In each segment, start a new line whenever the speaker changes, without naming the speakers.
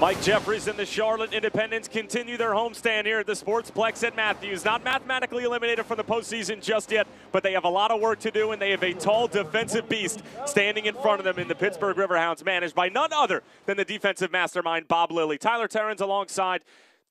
Mike Jeffries and the Charlotte Independents continue their homestand here at the Sportsplex at Matthews. Not mathematically eliminated from the postseason just yet, but they have a lot of work to do, and they have a tall defensive beast standing in front of them in the Pittsburgh Riverhounds, managed by none other than the defensive mastermind, Bob Lilly. Tyler Terrence alongside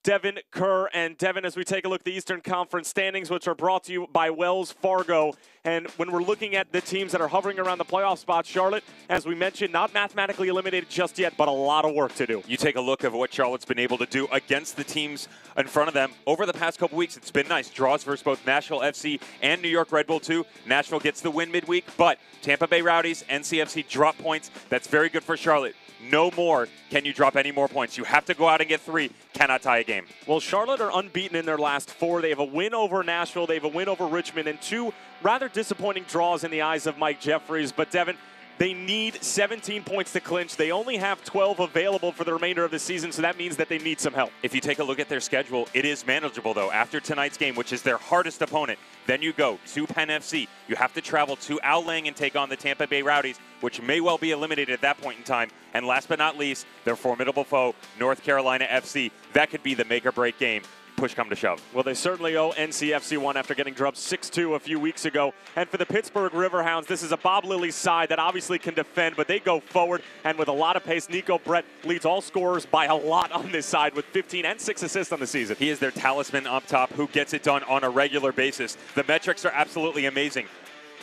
Devin Kerr. And Devin, as we take a look at the Eastern Conference standings, which are brought to you by Wells Fargo. And when we're looking at the teams that are hovering around the playoff spot, Charlotte, as we mentioned, not mathematically eliminated just yet, but a lot of work to do.
You take a look at what Charlotte's been able to do against the teams in front of them over the past couple weeks. It's been nice. Draws versus both Nashville FC and New York Red Bull 2. Nashville gets the win midweek, but Tampa Bay Rowdies, NCFC drop points. That's very good for Charlotte. No more can you drop any more points. You have to go out and get 3. Cannot tie a game.
Well, Charlotte are unbeaten in their last 4. They have a win over Nashville. They have a win over Richmond, and 2 rather disappointing draws in the eyes of Mike Jeffries. But, Devin, they need 17 points to clinch. They only have 12 available for the remainder of the season, so that means that they need some help.
If you take a look at their schedule, it is manageable, though. After tonight's game, which is their hardest opponent, then you go to Penn FC. You have to travel to Al Lang and take on the Tampa Bay Rowdies, which may well be eliminated at that point in time. And last but not least, their formidable foe, North Carolina FC. That could be the make-or-break game. Push come to shove.
Well, they certainly owe NCFC one after getting drubbed 6-2 a few weeks ago. And for the Pittsburgh Riverhounds, this is a Bob Lilly side that obviously can defend, but they go forward, and with a lot of pace, Nico Brett leads all scorers by a lot on this side with 15 and 6 assists on the season.
He is their talisman up top who gets it done on a regular basis. The metrics are absolutely amazing.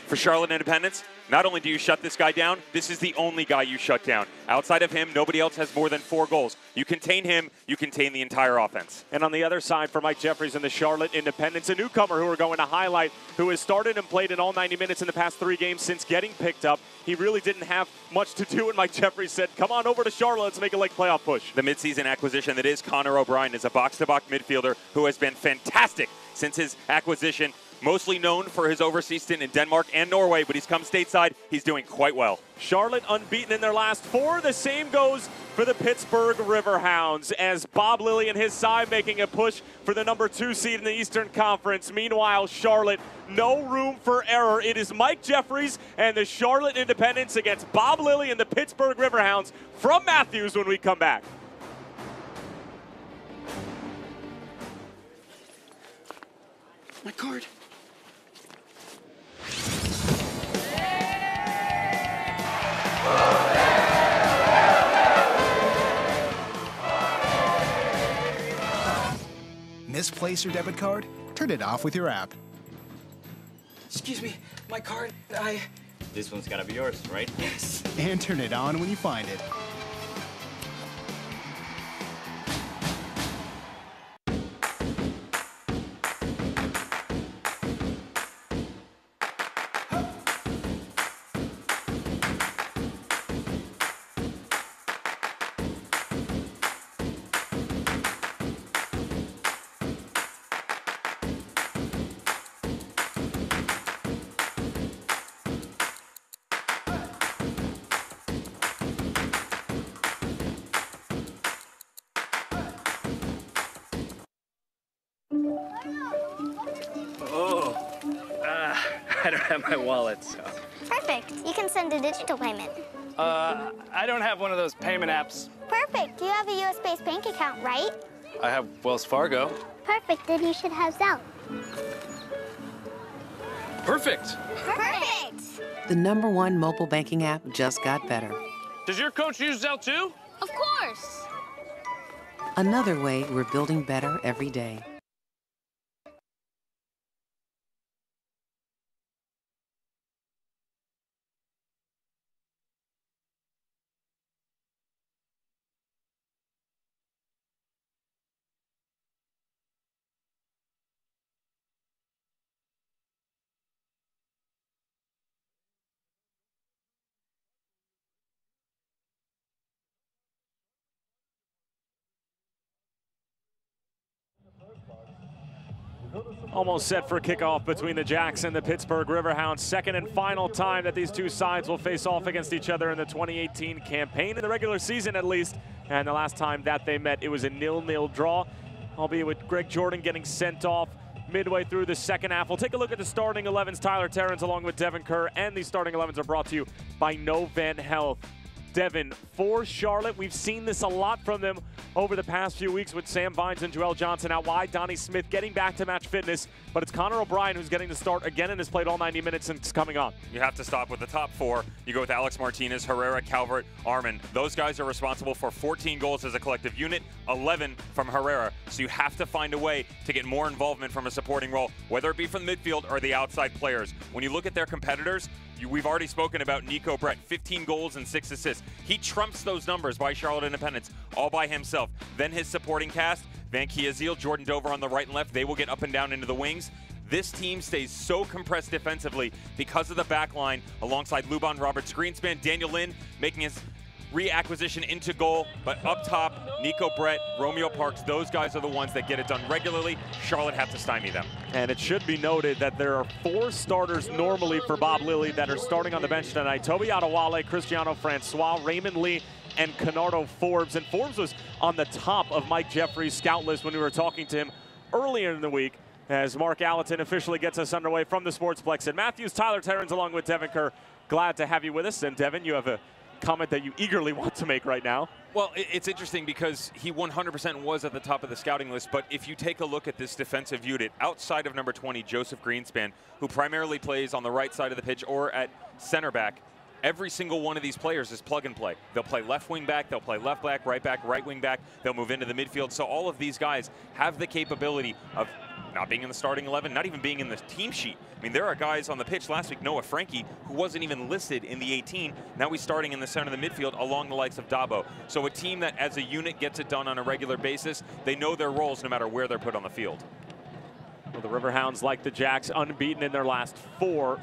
For Charlotte Independents, not only do you shut this guy down, this is the only guy you shut down. Outside of him, nobody else has more than 4 goals. You contain him, you contain the entire offense.
And on the other side for Mike Jeffries and the Charlotte Independents, a newcomer who we're going to highlight, who has started and played in all 90 minutes in the past 3 games since getting picked up. He really didn't have much to do, and Mike Jeffries said, come on over to Charlotte, let's make a late playoff push.
The midseason acquisition that is Connor O'Brien is a box-to-box midfielder who has been fantastic since his acquisition. Mostly known for his overseas stint in Denmark and Norway, but he's come stateside. He's doing quite well.
Charlotte unbeaten in their last 4. The same goes for the Pittsburgh Riverhounds, as Bob Lilly and his side making a push for the number 2 seed in the Eastern Conference. Meanwhile, Charlotte, no room for error. It is Mike Jeffries and the Charlotte Independents against Bob Lilly and the Pittsburgh Riverhounds from Matthews when we come back.
My card.
Misplace your debit card? Turn it off with your app.
Excuse me, my card,
This one's gotta be yours, right?
Yes.
And turn it on when you find it.
I don't have my wallet, so.
Perfect. You can send a digital payment.
I don't have one of those payment apps.
Perfect. You have a US-based bank account, right?
I have Wells Fargo.
Perfect. Then you should have Zelle.
Perfect.
Perfect.
The #1 mobile banking app just got better.
Does your coach use Zelle too?
Of course.
Another way we're building better every day.
Almost set for kickoff between the Jacks and the Pittsburgh Riverhounds. Second and final time that these two sides will face off against each other in the 2018 campaign, in the regular season at least. And the last time that they met, it was a 0-0 draw, albeit with Greg Jordan getting sent off midway through the second half. We'll take a look at the starting 11s. Tyler Terrence along with Devin Kerr, and these starting 11s are brought to you by Novan Health. Devin for Charlotte. We've seen this a lot from them over the past few weeks with Sam Vines and Joel Johnson out wide. Donnie Smith getting back to match fitness, but it's Connor O'Brien who's getting to start again and has played all 90 minutes since coming on.
You have to stop with the top four. You go with Alex Martinez, Herrera, Calvert, Arman. Those guys are responsible for 14 goals as a collective unit, 11 from Herrera. So you have to find a way to get more involvement from a supporting role, whether it be from the midfield or the outside players. When you look at their competitors, we've already spoken about Nico Brett, 15 goals and 6 assists. He trumps those numbers by Charlotte Independence all by himself. Then his supporting cast, Van Kiazil, Jordan Dover on the right and left, they will get up and down into the wings. This team stays so compressed defensively because of the back line alongside Luban, Roberts, Greenspan, Daniel Lynn making his reacquisition into goal. But up top, Nico Brett, Romeo Parks, those guys are the ones that get it done regularly. Charlotte have to stymie them.
And it should be noted that there are 4 starters normally for Bob Lilly that are starting on the bench tonight. Toby Adewale, Cristiano Francois, Raymond Lee, and Canardo Forbes. And Forbes was on the top of Mike Jeffrey's scout list when we were talking to him earlier in the week, as Mark Allerton officially gets us underway from the Sportsplex at Matthews. Tyler Terrens along with Devin Kerr. Glad to have you with us. And Devin, you have a comment that you eagerly want to make right now.
Well, it's interesting because he 100% was at the top of the scouting list, but if you take a look at this defensive unit, outside of number 20, Joseph Greenspan, who primarily plays on the right side of the pitch or at center back, every single one of these players is plug and play. They'll play left wing back, they'll play left back, right wing back, they'll move into the midfield. So all of these guys have the capability of not being in the starting 11, not even being in the team sheet. I mean, there are guys on the pitch last week, Noah Frankie, who wasn't even listed in the 18. Now he's starting in the center of the midfield along the likes of Dabo. So a team that as a unit gets it done on a regular basis, they know their roles no matter where they're put on the field.
Well, the Riverhounds, like the Jacks, unbeaten in their last 4.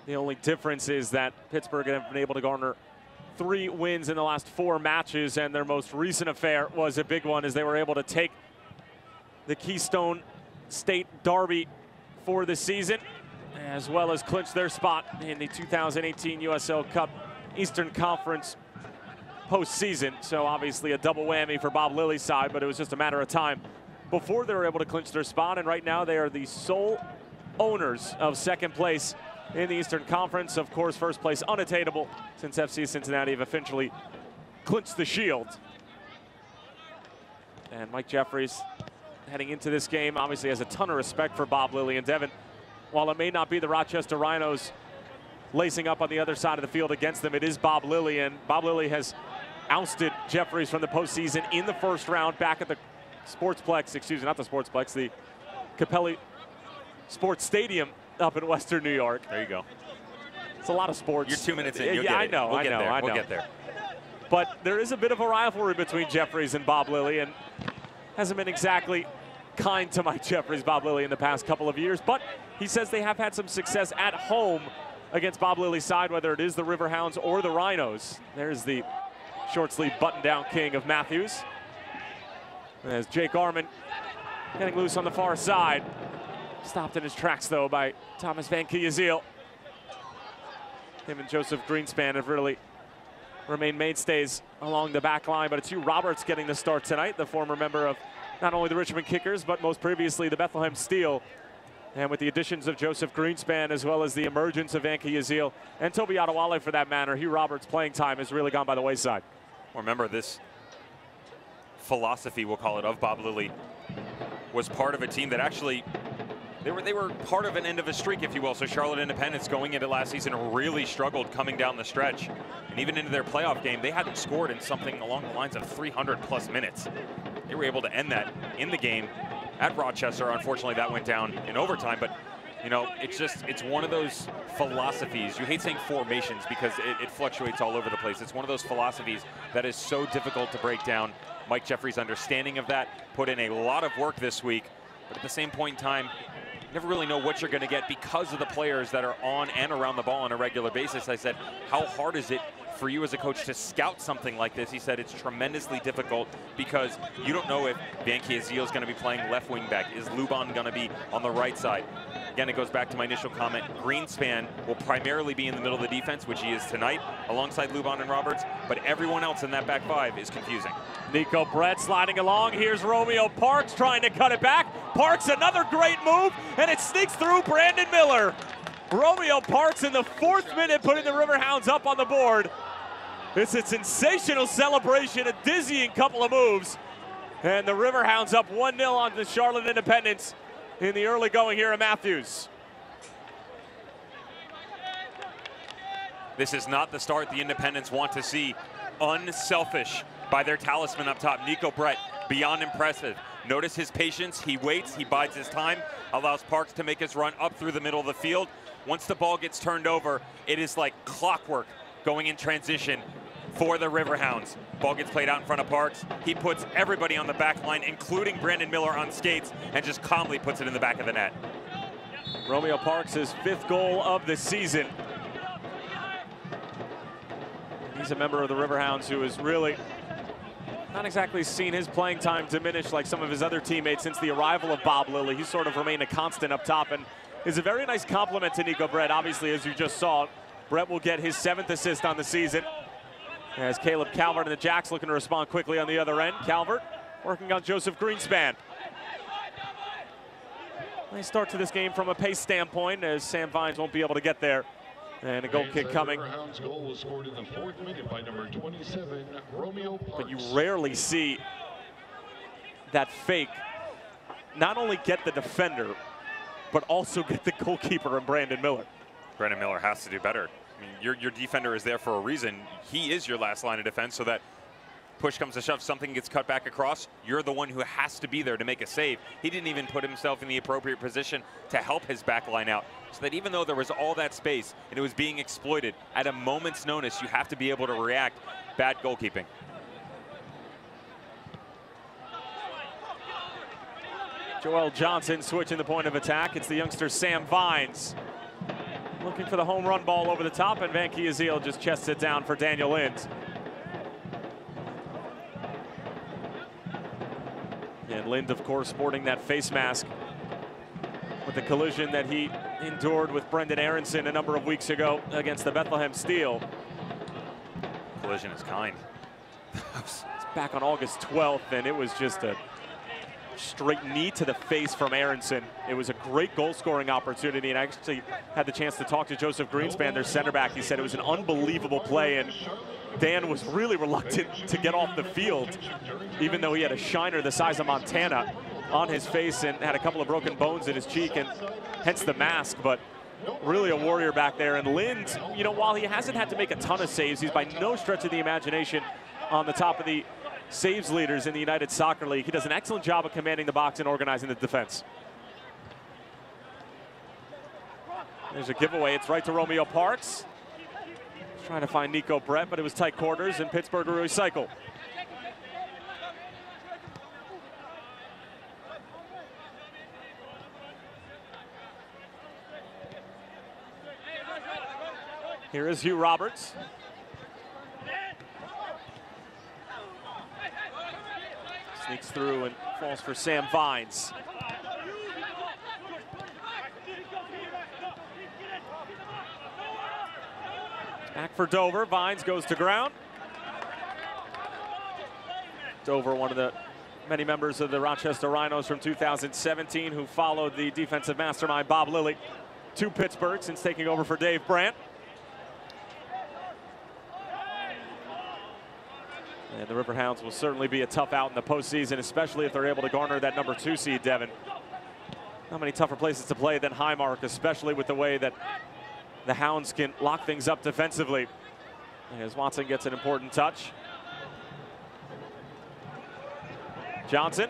The only difference is that Pittsburgh have been able to garner 3 wins in the last 4 matches, and their most recent affair was a big one as they were able to take the Keystone State Derby for the season, as well as clinch their spot in the 2018 USL Cup Eastern Conference postseason. So obviously a double whammy for Bob Lilly's side, but it was just a matter of time before they were able to clinch their spot, and right now they are the sole owners of second place in the Eastern Conference. Of course, first place unattainable since FC Cincinnati have officially clinched the Shield. And Mike Jeffries, heading into this game, obviously has a ton of respect for Bob Lilly. And Devin, while it may not be the Rochester Rhinos lacing up on the other side of the field against them, it is Bob Lilly, and Bob Lilly has ousted Jeffries from the postseason in the first round back at the Sportsplex, excuse me, not the Sportsplex, the Capelli Sports Stadium up in Western New York.
There you go.
It's a lot of sports.
You're 2 minutes in. You'll
yeah,
get
I
it.
know,
We'll
I know.
We'll get there.
But there is a bit of a rivalry between Jeffries and Bob Lilly, and hasn't been exactly kind to Mike Jeffries, Bob Lilly, in the past couple of years. But he says they have had some success at home against Bob Lilly's side, whether it is the Riverhounds or the Rhinos. There's the short sleeve button-down king of Matthews. As Jake Arman getting loose on the far side. Stopped in his tracks, though, by Thomas Van Kiazil. Him and Joseph Greenspan have really remained mainstays along the back line, but it's Hugh Roberts getting the start tonight, the former member of not only the Richmond Kickers, but most previously the Bethlehem Steel. And with the additions of Joseph Greenspan, as well as the emergence of Van Kiazil and Toby Adewale for that matter, Hugh Roberts' playing time has really gone by the wayside.
Remember, this philosophy, we'll call it, of Bob Lilly was part of a team that actually they were part of an end of a streak, if you will. So Charlotte Independence going into last season really struggled coming down the stretch. And even into their playoff game, they hadn't scored in something along the lines of 300+ minutes. They were able to end that in the game at Rochester. Unfortunately, that went down in overtime. But, you know, it's one of those philosophies. You hate saying formations because it fluctuates all over the place. It's one of those philosophies that is so difficult to break down. Mike Jeffries' understanding of that, put in a lot of work this week. But at the same point in time, you never really know what you're going to get because of the players that are on and around the ball on a regular basis. I said, how hard is it for you as a coach to scout something like this? He said it's tremendously difficult because you don't know if Van Kiazil is going to be playing left wing back. Is Luban going to be on the right side? Again, it goes back to my initial comment. Greenspan will primarily be in the middle of the defense, which he is tonight, alongside Luban and Roberts, but everyone else in that back 5 is confusing.
Nico Brett sliding along. Here's Romeo Parks trying to cut it back. Parks, another great move, and it sneaks through Brandon Miller. Romeo Parks in the 4th minute putting the Riverhounds up on the board. It's a sensational celebration, a dizzying couple of moves. And the Riverhounds up 1-0 on the Charlotte Independence in the early going here at Matthews.
This is not the start the Independents want to see. Unselfish by their talisman up top, Nico Brett, beyond impressive. Notice his patience, he waits, he bides his time, allows Parks to make his run up through the middle of the field. Once the ball gets turned over, it is like clockwork going in transition for the Riverhounds. Ball gets played out in front of Parks. He puts everybody on the back line, including Brandon Miller on skates, and just calmly puts it in the back of the net.
Romeo Parks' 5th goal of the season. He's a member of the Riverhounds who has really not exactly seen his playing time diminish like some of his other teammates since the arrival of Bob Lilly. He's sort of remained a constant up top and is a very nice compliment to Nico Brett. Obviously, as you just saw, Brett will get his 7th assist on the season. As Caleb Calvert and the Jacks looking to respond quickly on the other end. Calvert working on Joseph Greenspan. Nice start to this game from a pace standpoint as Sam Vines won't be able to get there. And a goal kick coming.
Riverhounds goal was scored in the 4th minute by number 27, Romeo Parks.
But you rarely see that fake not only get the defender, but also get the goalkeeper and Brandon Miller.
Brandon Miller has to do better. I mean, your defender is there for a reason. He is your last line of defense, so that push comes to shove, something gets cut back across, you're the one who has to be there to make a save. He didn't even put himself in the appropriate position to help his back line out. So that even though there was all that space and it was being exploited, at a moment's notice, you have to be able to react. Bad goalkeeping.
Joel Johnson switching the point of attack. It's the youngster Sam Vines looking for the home run ball over the top, and Van Kiazil just chests it down for Daniel Lind. And Lind, of course, sporting that face mask with the collision that he endured with Brendan Aronson a number of weeks ago against the Bethlehem Steel.
Collision is kind.
It's back on August 12th, and it was just a straight knee to the face from Aronson. It was a great goal-scoring opportunity, and I actually had the chance to talk to Joseph Greenspan, their center back. He said it was an unbelievable play, and Dan was really reluctant to get off the field, even though he had a shiner the size of Montana on his face and had a couple of broken bones in his cheek, and hence the mask. But really a warrior back there. And Lind, you know, while he hasn't had to make a ton of saves, he's by no stretch of the imagination on the top of the saves leaders in the United Soccer League. He does an excellent job of commanding the box and organizing the defense. There's a giveaway. It's right to Romeo Parks. Trying to find Nico Brett, but it was tight quarters, and Pittsburgh will recycle. Here is Hugh Roberts. Sneaks through and falls for Sam Vines. Back for Dover. Vines goes to ground. Dover, one of the many members of the Rochester Rhinos from 2017 who followed the defensive mastermind Bob Lilly to Pittsburgh since taking over for Dave Brandt. And the Riverhounds will certainly be a tough out in the postseason, especially if they're able to garner that number 2 seed, Devin. Not many tougher places to play than Highmark, especially with the way that the Hounds can lock things up defensively. As Watson gets an important touch. Johnson.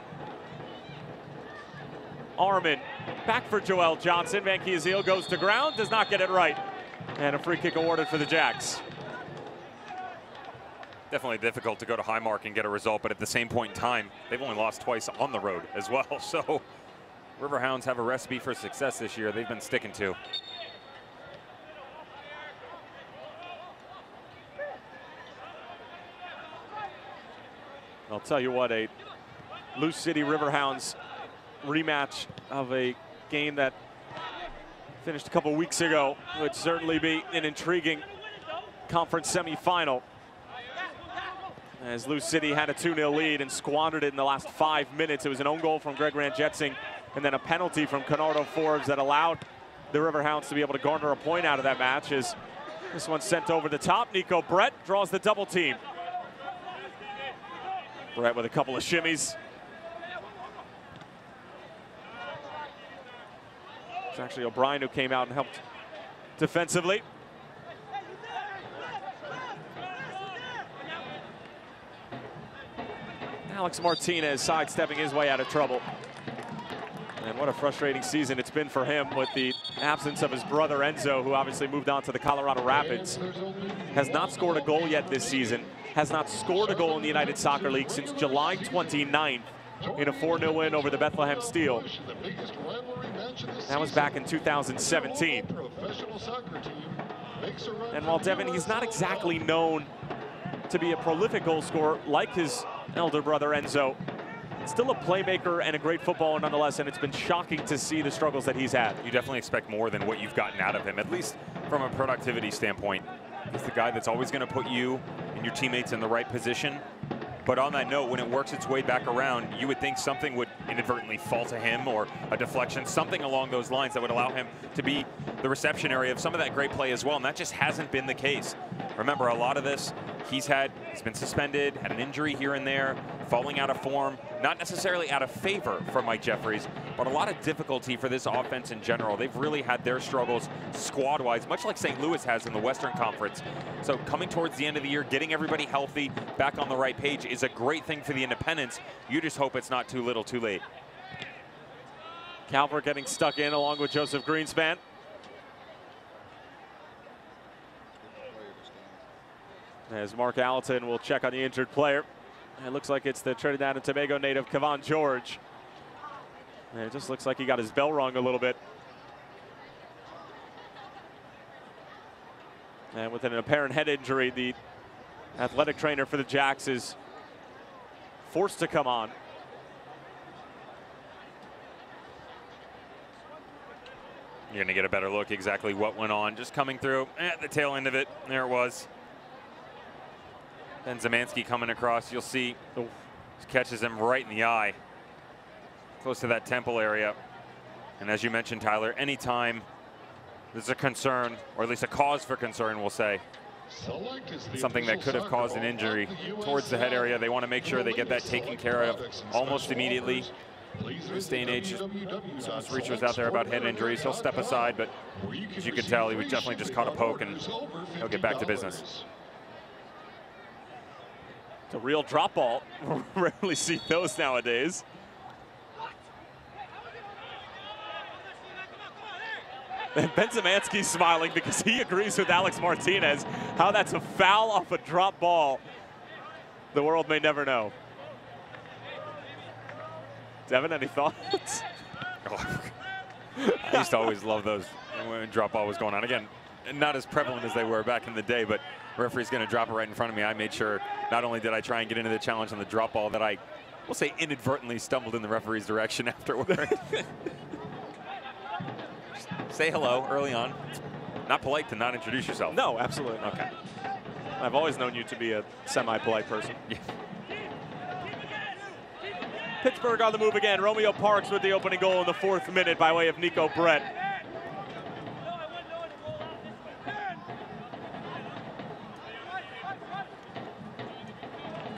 Armin back for Joel Johnson. Van Kiazil goes to ground, does not get it right. And a free kick awarded for the Jacks.
Definitely difficult to go to Highmark and get a result, but at the same point in time, they've only lost twice on the road as well. So Riverhounds have a recipe for success this year they've been sticking to.
I'll tell you what, a Loose City Riverhounds rematch of a game that finished a couple weeks ago would certainly be an intriguing conference semifinal, as Loose City had a 2-0 lead and squandered it in the last 5 minutes. It was an own goal from Greg Ranjetsing and then a penalty from Conardo Forbes that allowed the Riverhounds to be able to garner a point out of that match, as This one's sent over the top. Nico Brett draws the double team. Brett with a couple of shimmies. It's actually O'Brien who came out and helped defensively. Alex Martinez sidestepping his way out of trouble. And what a frustrating season it's been for him with the absence of his brother Enzo, who obviously moved on to the Colorado Rapids. Has not scored a goal yet this season. Has not scored a goal in the United Soccer League since July 29th in a 4-0 win over the Bethlehem Steel. That was back in 2017. And while Devin, he's not exactly known to be a prolific goal scorer like his elder brother Enzo, still a playmaker and a great footballer nonetheless, and it's been shocking to see the struggles that he's had.
You definitely expect more than what you've gotten out of him, at least from a productivity standpoint. He's the guy that's always going to put you and your teammates in the right position. But on that note, when it works its way back around, you would think something would inadvertently fall to him, or a deflection, something along those lines that would allow him to be the reception area of some of that great play as well, and that just hasn't been the case. Remember, a lot of this, he's been suspended, had an injury here and there, falling out of form, not necessarily out of favor for Mike Jeffries, but a lot of difficulty for this offense in general. They've really had their struggles squad-wise, much like St. Louis has in the Western Conference. So coming towards the end of the year, getting everybody healthy, back on the right page is a great thing for the Independents. You just hope it's not too little too late.
Calvert getting stuck in along with Joseph Greenspan. As Mark Allerton will check on the injured player. It looks like it's the Trinidad and Tobago native, Kavan George. And it just looks like he got his bell rung a little bit. And with an apparent head injury, the athletic trainer for the Jacks is forced to come on.
You're going to get a better look exactly what went on. Just coming through at the tail end of it. There it was. And Zemansky coming across. You'll see, catches him right in the eye, close to that temple area. And as you mentioned, Tyler, anytime there's a concern, or at least a cause for concern, we'll say, something that could have caused an injury towards the head area, they want to make sure they get that taken care of almost immediately. In this day and age, Reach was out there about head injuries. He'll step aside, but as you can tell, he was definitely just caught a poke, and he'll get back to business.
It's a real drop ball. Rarely see those nowadays. And Ben Zemansky's smiling because he agrees with Alex Martinez. How that's a foul off a drop ball, the world may never know. Devin, any thoughts?
I used to always love those when drop ball was going on. Again, not as prevalent as they were back in the day, but referee's going to drop it right in front of me. I made sure not only did I try and get into the challenge on the drop ball, that I will say inadvertently stumbled in the referee's direction afterward. Say hello early on. It's not polite to not introduce yourself.
No, absolutely. Okay. I've always known you to be a semi-polite person.
Yeah.
Pittsburgh on the move again. Romeo Parks with the opening goal in the 4th minute by way of Nico Brett.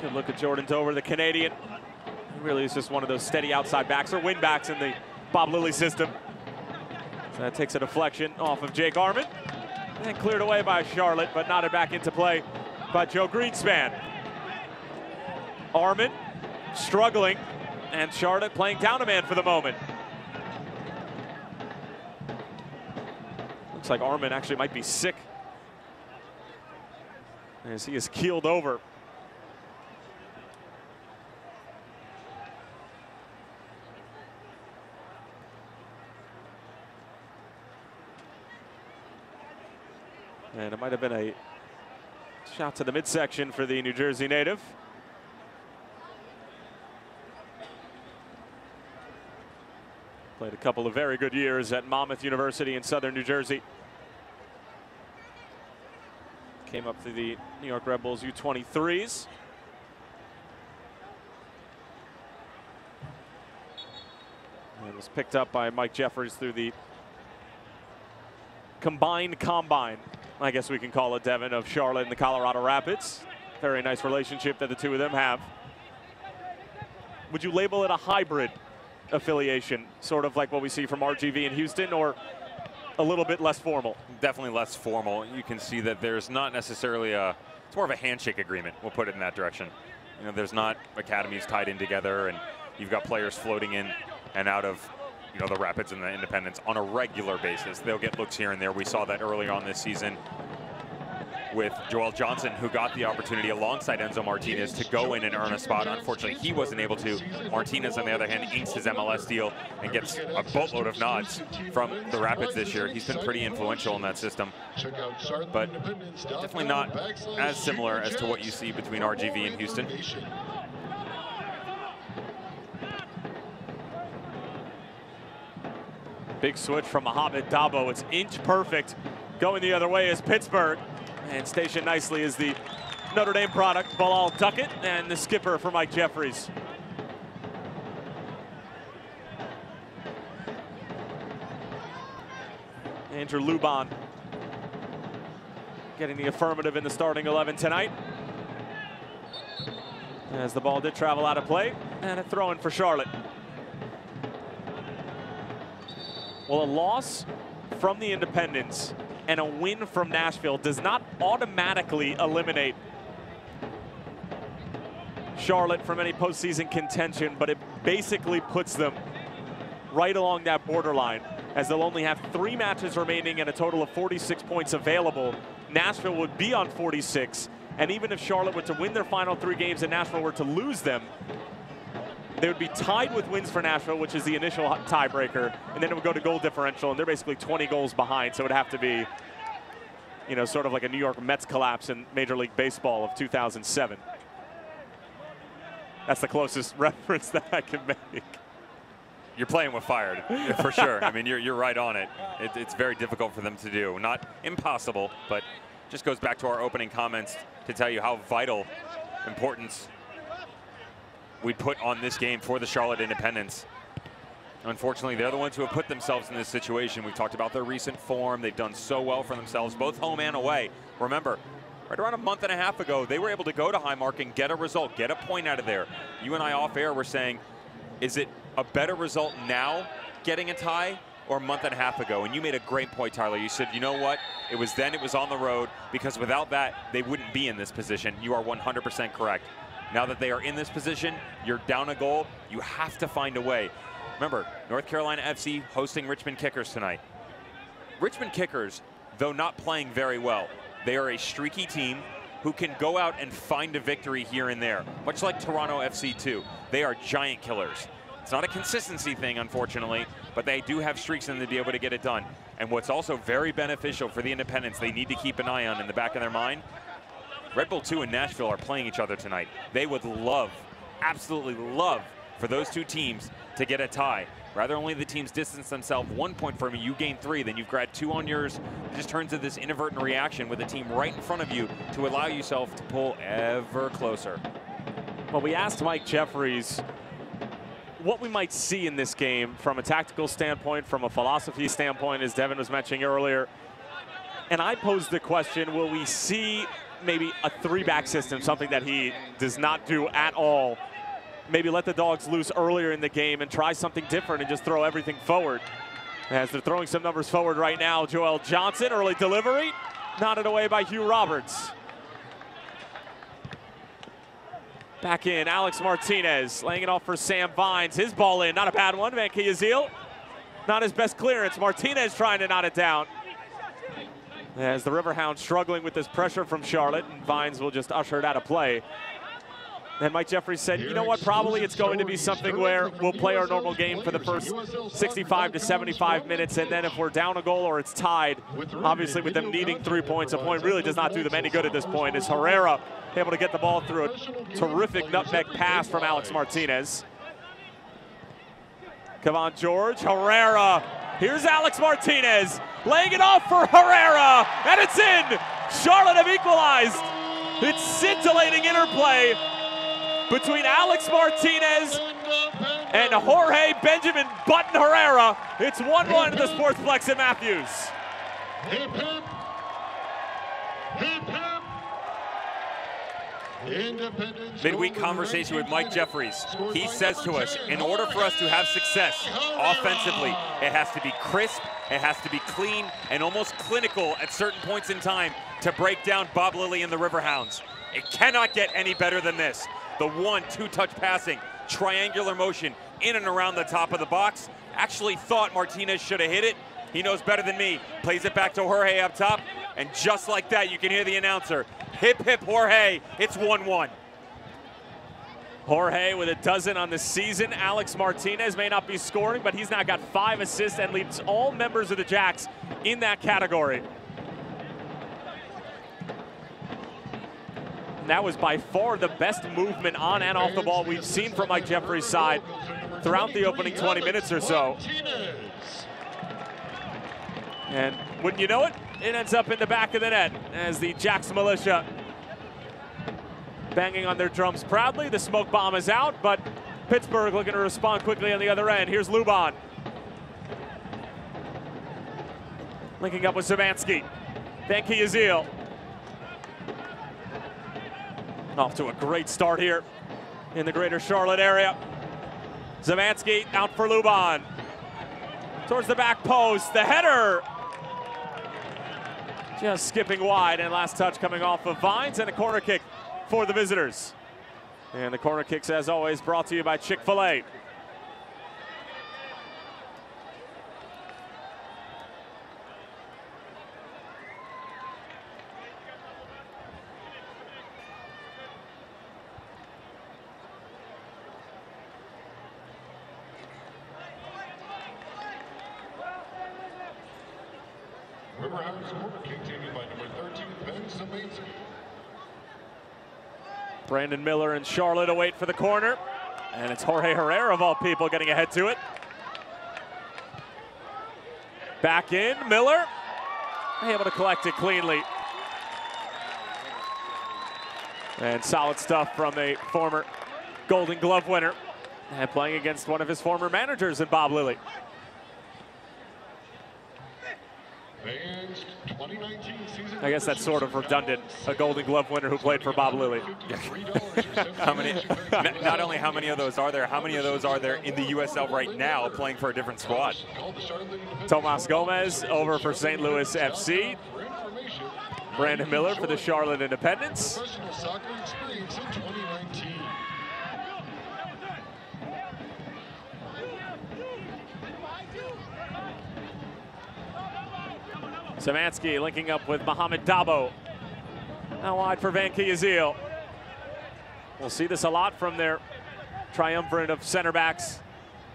Good look at Jordan Dover, the Canadian. He really is just one of those steady outside backs or wing backs in the Bob Lilly system. So that takes a deflection off of Jake Armand. And cleared away by Charlotte, but nodded back into play by Joe Greenspan. Armand struggling, and Charlotte playing down a man for the moment. Looks like Armand actually might be sick as he is keeled over. And it might have been a shot to the midsection for the New Jersey native. Played a couple of very good years at Monmouth University in Southern New Jersey. Came up through the New York Red Bulls U23s. And was picked up by Mike Jeffries through the combined combine I guess we can call it, Devin, of Charlotte and the Colorado Rapids. Very nice relationship that the two of them have. Would you label it a hybrid affiliation, sort of like what we see from RGV in Houston, or a little bit less formal?
Definitely less formal. You can see that there's not necessarily it's more of a handshake agreement, we'll put it in that direction. You know, there's not academies tied in together, and you've got players floating in and out of, you know, the Rapids and the Independents on a regular basis. They'll get looks here and there. We saw that earlier on this season with Joel Johnson, who got the opportunity alongside Enzo Martinez to go in and earn a spot. Unfortunately, he wasn't able to. Martinez, on the other hand, inks his MLS deal and gets a boatload of nods from the Rapids this year. He's been pretty influential in that system, but definitely not as similar as to what you see between RGV and Houston.
Big switch from Mohamed Dabo. It's inch perfect. Going the other way is Pittsburgh. And stationed nicely is the Notre Dame product, Bilal Duckett, and the skipper for Mike Jeffries. Andrew Luban getting the affirmative in the starting 11 tonight. As the ball did travel out of play, and a throw-in for Charlotte. Well, a loss from the Independents and a win from Nashville does not automatically eliminate Charlotte from any postseason contention, but it basically puts them right along that borderline, as they'll only have 3 matches remaining and a total of 46 points available. Nashville would be on 46, and even if Charlotte were to win their final 3 games and Nashville were to lose them, they would be tied with wins for Nashville, which is the initial tiebreaker, and then it would go to goal differential, and they're basically 20 goals behind, so it would have to be, you know, sort of like a New York Mets collapse in Major League Baseball of 2007. That's the closest reference that I can make.
You're playing with fire, for sure. I mean, you're right on it. It's very difficult for them to do. Not impossible, but just goes back to our opening comments to tell you how vital importance we put on this game for the Charlotte Independents. Unfortunately, they're the ones who have put themselves in this situation. We've talked about their recent form. They've done so well for themselves, both home and away. Remember, right around a month and a half ago, they were able to go to Highmark and get a result, get a point out of there. You and I off air were saying, is it a better result now getting a tie or a month and a half ago? And you made a great point, Tyler. You said, you know what? It was then, it was on the road, because without that, they wouldn't be in this position. You are 100% correct. Now that they are in this position, you're down a goal, you have to find a way. Remember, North Carolina FC hosting Richmond Kickers tonight. Richmond Kickers, though not playing very well, they are a streaky team who can go out and find a victory here and there, much like Toronto FC too. They are giant killers. It's not a consistency thing, unfortunately, but they do have streaks in them to be able to get it done. And what's also very beneficial for the Independents, they need to keep an eye on in the back of their mind, Red Bull 2 and Nashville are playing each other tonight. They would love, absolutely love, for those 2 teams to get a tie. Rather only the teams distance themselves 1 point from you, you gain 3, then you've grabbed 2 on yours. It just turns into this inadvertent reaction with a team right in front of you to allow yourself to pull ever closer.
Well, we asked Mike Jeffries what we might see in this game from a tactical standpoint, from a philosophy standpoint, as Devin was mentioning earlier. And I posed the question, will we see maybe a 3-back system, something that he does not do at all? Maybe let the Dogs loose earlier in the game and try something different and just throw everything forward. As they're throwing some numbers forward right now, Joel Johnson, early delivery, nodded away by Hugh Roberts. Back in, Alex Martinez, laying it off for Sam Vines. His ball in, not a bad one, Van Kiazil. Not his best clearance. Martinez trying to knot it down. As the Riverhounds struggling with this pressure from Charlotte, and Vines will just usher it out of play. And Mike Jeffries said, you know what, probably it's going to be something where we'll play our normal game for the first 65 to 75 minutes, and then if we're down a goal or it's tied, obviously with them needing 3 points, a point really does not do them any good at this point, as Herrera able to get the ball through a terrific nutmeg pass from Alex Martinez. Kevon George, Herrera, here's Alex Martinez, laying it off for Herrera, and it's in! Charlotte have equalized. It's scintillating interplay between Alex Martinez and Jorge Benjamin Button Herrera. It's 1-1 to the Sportsplex at Matthews.
midweek conversation with Mike Jeffries. He says to us, in order for us to have success offensively, it has to be crisp, it has to be clean, and almost clinical at certain points in time to break down Bob Lilly and the Riverhounds. It cannot get any better than this. The 1-2 touch passing, triangular motion in and around the top of the box. Actually thought Martinez should have hit it. He knows better than me. Plays it back to Jorge up top, and just like that, you can hear the announcer. Hip, hip, Jorge. It's 1-1.
Jorge with a dozen on the season. Alex Martinez may not be scoring, but he's now got 5 assists and leads all members of the Jacks in that category. And that was by far the best movement on and off the ball we've seen from Mike Jeffries' side throughout the opening 20 minutes or so. And wouldn't you know it, it ends up in the back of the net as the Jacks militia banging on their drums proudly. The smoke bomb is out, but Pittsburgh looking to respond quickly on the other end. Here's Luban. Linking up with Savansky. Vanky Azil. Off to a great start here in the greater Charlotte area. Zavansky out for Luban. Towards the back post, the header. Just skipping wide, and last touch coming off of Vines, and a corner kick for the visitors. And the corner kicks, as always, brought to you by Chick-fil-A.
Riverhounds corner kick taken by number 13, Ben Samansky.
Brandon Miller and Charlotte await for the corner. And it's Jorge Herrera, of all people, getting ahead to it. Back in, Miller. Able to collect it cleanly. And solid stuff from a former Golden Glove winner. And playing against one of his former managers in Bob Lilly. I guess that's sort of redundant. A Golden Glove winner who played for Bob Lilly.
How many? Not only how many of those are there, how many of those are there in the USL right now playing for a different squad?
Tomas Gomez over for St. Louis FC. Brandon Miller for the Charlotte Independents.
Professional soccer experience in 2019.
Samansky linking up with Mohamed Dabo. Now wide for Vanky Azil. We'll see this a lot from their triumvirate of center backs.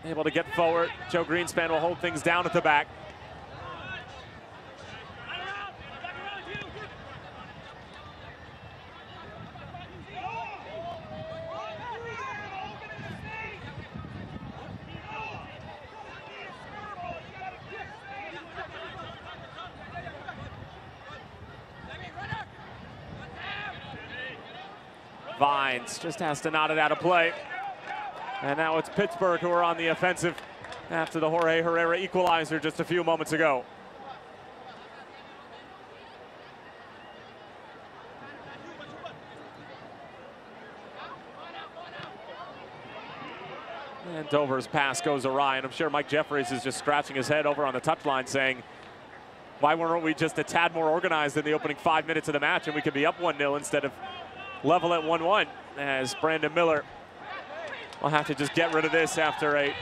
Able to get forward. Joe Greenspan will hold things down at the back. Vines just has to nod it out of play. And now it's Pittsburgh who are on the offensive after the Jorge Herrera equalizer just a few moments ago. And Dover's pass goes awry, and I'm sure Mike Jeffries is just scratching his head over on the touchline saying, why weren't we just a tad more organized in the opening 5 minutes of the match and we could be up 1-0 instead of level at 1-1, as Brandon Miller will have to just get rid of this after a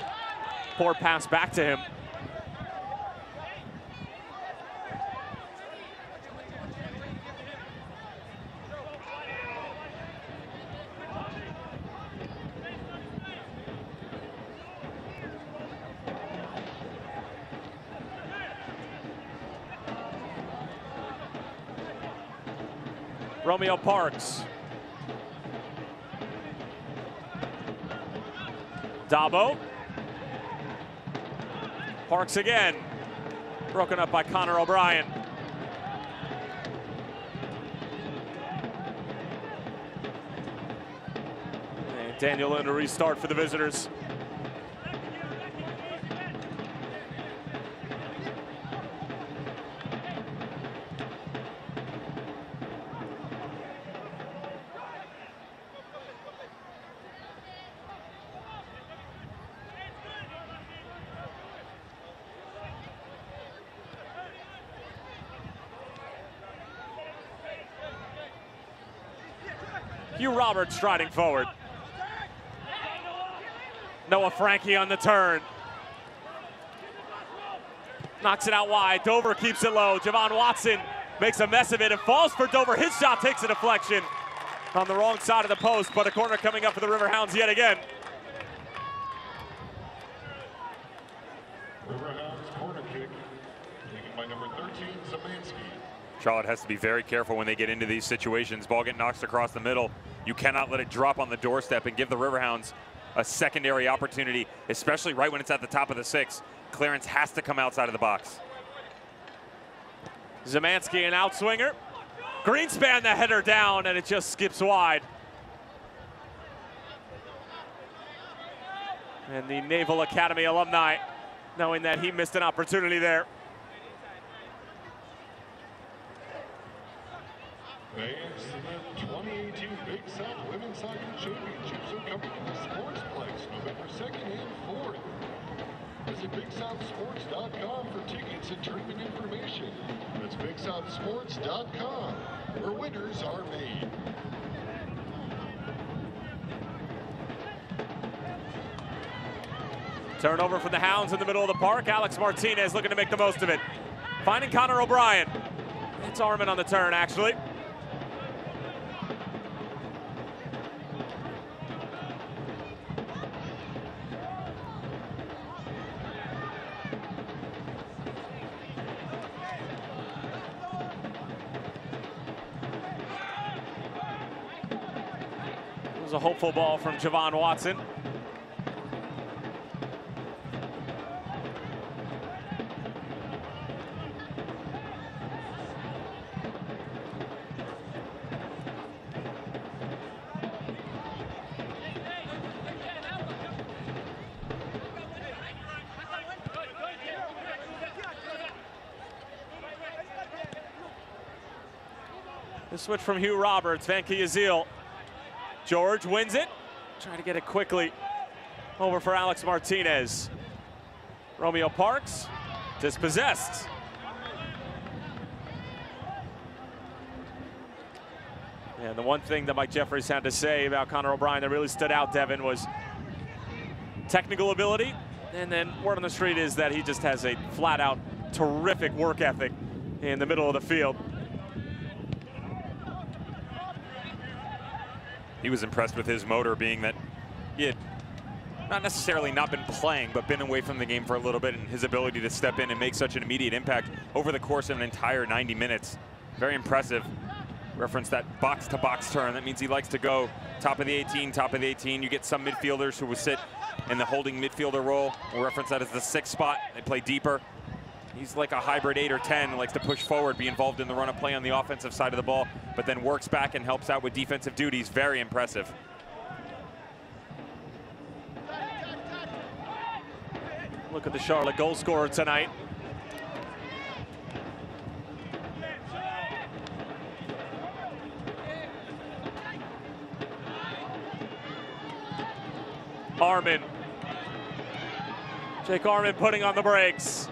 poor pass back to him. Romeo Parks. Dabo. Parks again. Broken up by Connor O'Brien. And Daniel in a restart for the visitors. Hugh Roberts striding forward. Noah Frankie on the turn. Knocks it out wide. Dover keeps it low. Javon Watson makes a mess of it and falls for Dover. His shot takes a deflection on the wrong side of the post, but a corner coming up for the Riverhounds yet again.
Riverhounds corner kick, taken by number 13, Zamansky.
Charlotte has to be very careful when they get into these situations. Ball getting knocked across the middle. You cannot let it drop on the doorstep and give the Riverhounds a secondary opportunity, especially right when it's at the top of the 6. Clearance has to come outside of the box.
Zamansky, an outswinger. Greenspan the header down, and it just skips wide. And the Naval Academy alumni, knowing that he missed an opportunity there.
Thanks to the 2018 Big South Women's Soccer Championships are coming to the Sportsplex November 2nd and 4th. Visit BigSouthSports.com for tickets and tournament information. That's BigSouthSports.com, where winners are made.
Turnover for the Hounds in the middle of the park. Alex Martinez looking to make the most of it. Finding Connor O'Brien. It's Armin on the turn, actually. It was a hopeful ball from Javon Watson. The switch from Hugh Roberts, Vanke Azil. George wins it, trying to get it quickly over for Alex Martinez. Romeo Parks, dispossessed. And the one thing that Mike Jeffries had to say about Connor O'Brien that really stood out, Devin, was technical ability. And then word on the street is that he just has a flat-out terrific work ethic in the middle of the field.
He was impressed with his motor, being that he had not necessarily not been playing, but been away from the game for a little bit, and his ability to step in and make such an immediate impact over the course of an entire 90 minutes. Very impressive. Reference that box-to-box turn. That means he likes to go top of the 18, top of the 18. You get some midfielders who will sit in the holding midfielder role. We'll reference that as the 6th spot. They play deeper. He's like a hybrid 8 or 10, likes to push forward, be involved in the run of play on the offensive side of the ball, but then works back and helps out with defensive duties. Very impressive.
Look at the Charlotte goal scorer tonight. Armin. Jake Armin putting on the brakes.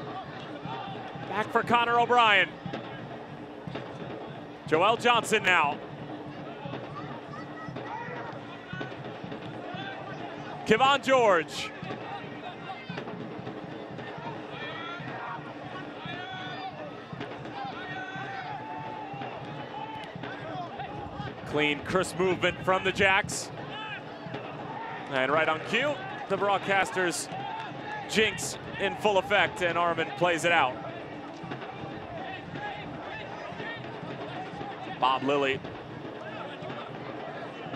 Back for Connor O'Brien. Joel Johnson now. Kevon George. Clean, crisp movement from the Jacks. And right on cue, the broadcasters jinx in full effect, and Armin plays it out. Bob Lilly,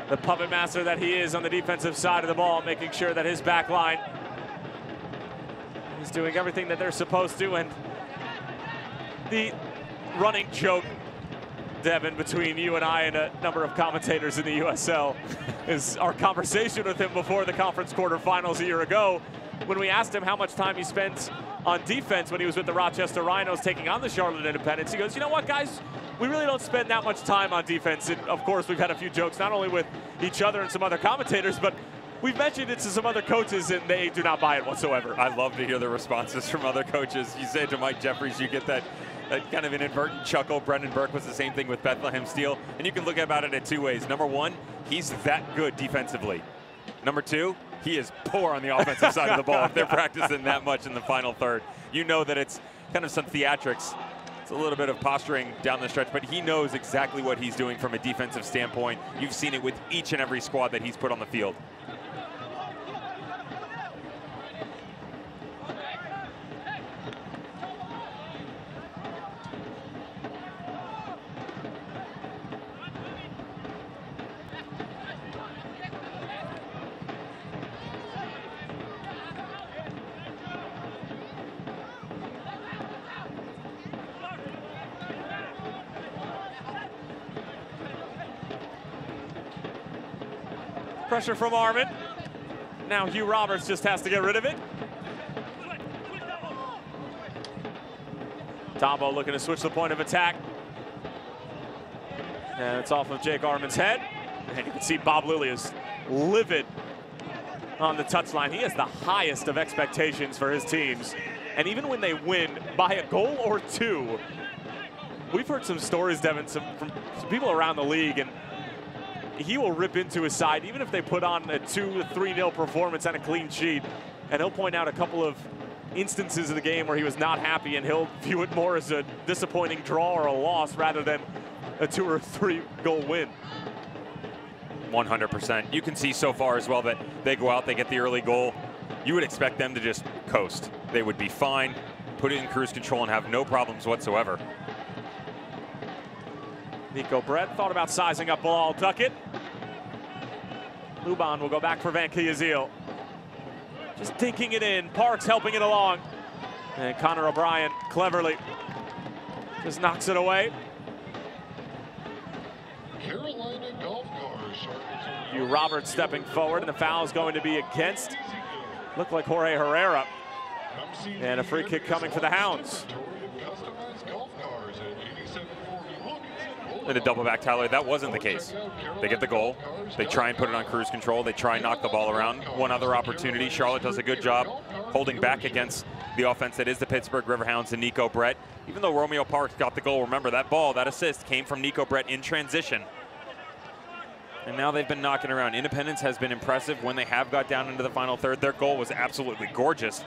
the puppet master that he is on the defensive side of the ball, making sure that his back line is doing everything that they're supposed to. And the running joke, Devin, between you and I and a number of commentators in the USL is our conversation with him before the conference quarterfinals a year ago, when we asked him how much time he spent on defense when he was with the Rochester Rhinos taking on the Charlotte Independents. He goes, you know what, guys? We really don't spend that much time on defense. And of course, we've had a few jokes, not only with each other and some other commentators, but we've mentioned it to some other coaches, and they do not buy it whatsoever.
I love to hear the responses from other coaches. You say to Mike Jeffries, you get that kind of an inadvertent chuckle. Brendan Burke was the same thing with Bethlehem Steel. And you can look about it in two ways. Number one, he's that good defensively. Number two, he is poor on the offensive side of the ball. If they're practicing that much in the final third, you know that it's kind of some theatrics. It's a little bit of posturing down the stretch, but he knows exactly what he's doing from a defensive standpoint. You've seen it with each and every squad that he's put on the field.
Pressure from Armin. Now Hugh Roberts just has to get rid of it. Tombo looking to switch the point of attack. And it's off of Jake Armin's head. And you can see Bob Lilly is livid on the touchline. He has the highest of expectations for his teams. And even when they win by a goal or two, we've heard some stories, Devin, from some people around the league, and he will rip into his side, even if they put on a 2-3-0 performance and a clean sheet. And he'll point out a couple of instances of the game where he was not happy, and he'll view it more as a disappointing draw or a loss rather than a 2 or 3 goal win.
100%. You can see so far as well that they go out, they get the early goal. You would expect them to just coast. They would be fine, put it in cruise control, and have no problems whatsoever.
Nico Brett thought about sizing up Bilal Duckett. Luban will go back for Van Kiazil. Just dinking it in. Parks helping it along. And Connor O'Brien cleverly just knocks it away.
Carolina Golf Cars.
Hugh Roberts stepping forward, and the foul is going to be against, looked like Jorge Herrera. And a free kick coming for the Hounds.
In a double back, Tyler, that wasn't the case. They get the goal. They try and put it on cruise control. They try and knock the ball around. One other opportunity. Charlotte does a good job holding back against the offense that is the Pittsburgh Riverhounds and Nico Brett. Even though Romeo Parks got the goal, remember that ball, that assist came from Nico Brett in transition. And now they've been knocking around. Independence has been impressive when they have got down into the final third. Their goal was absolutely gorgeous.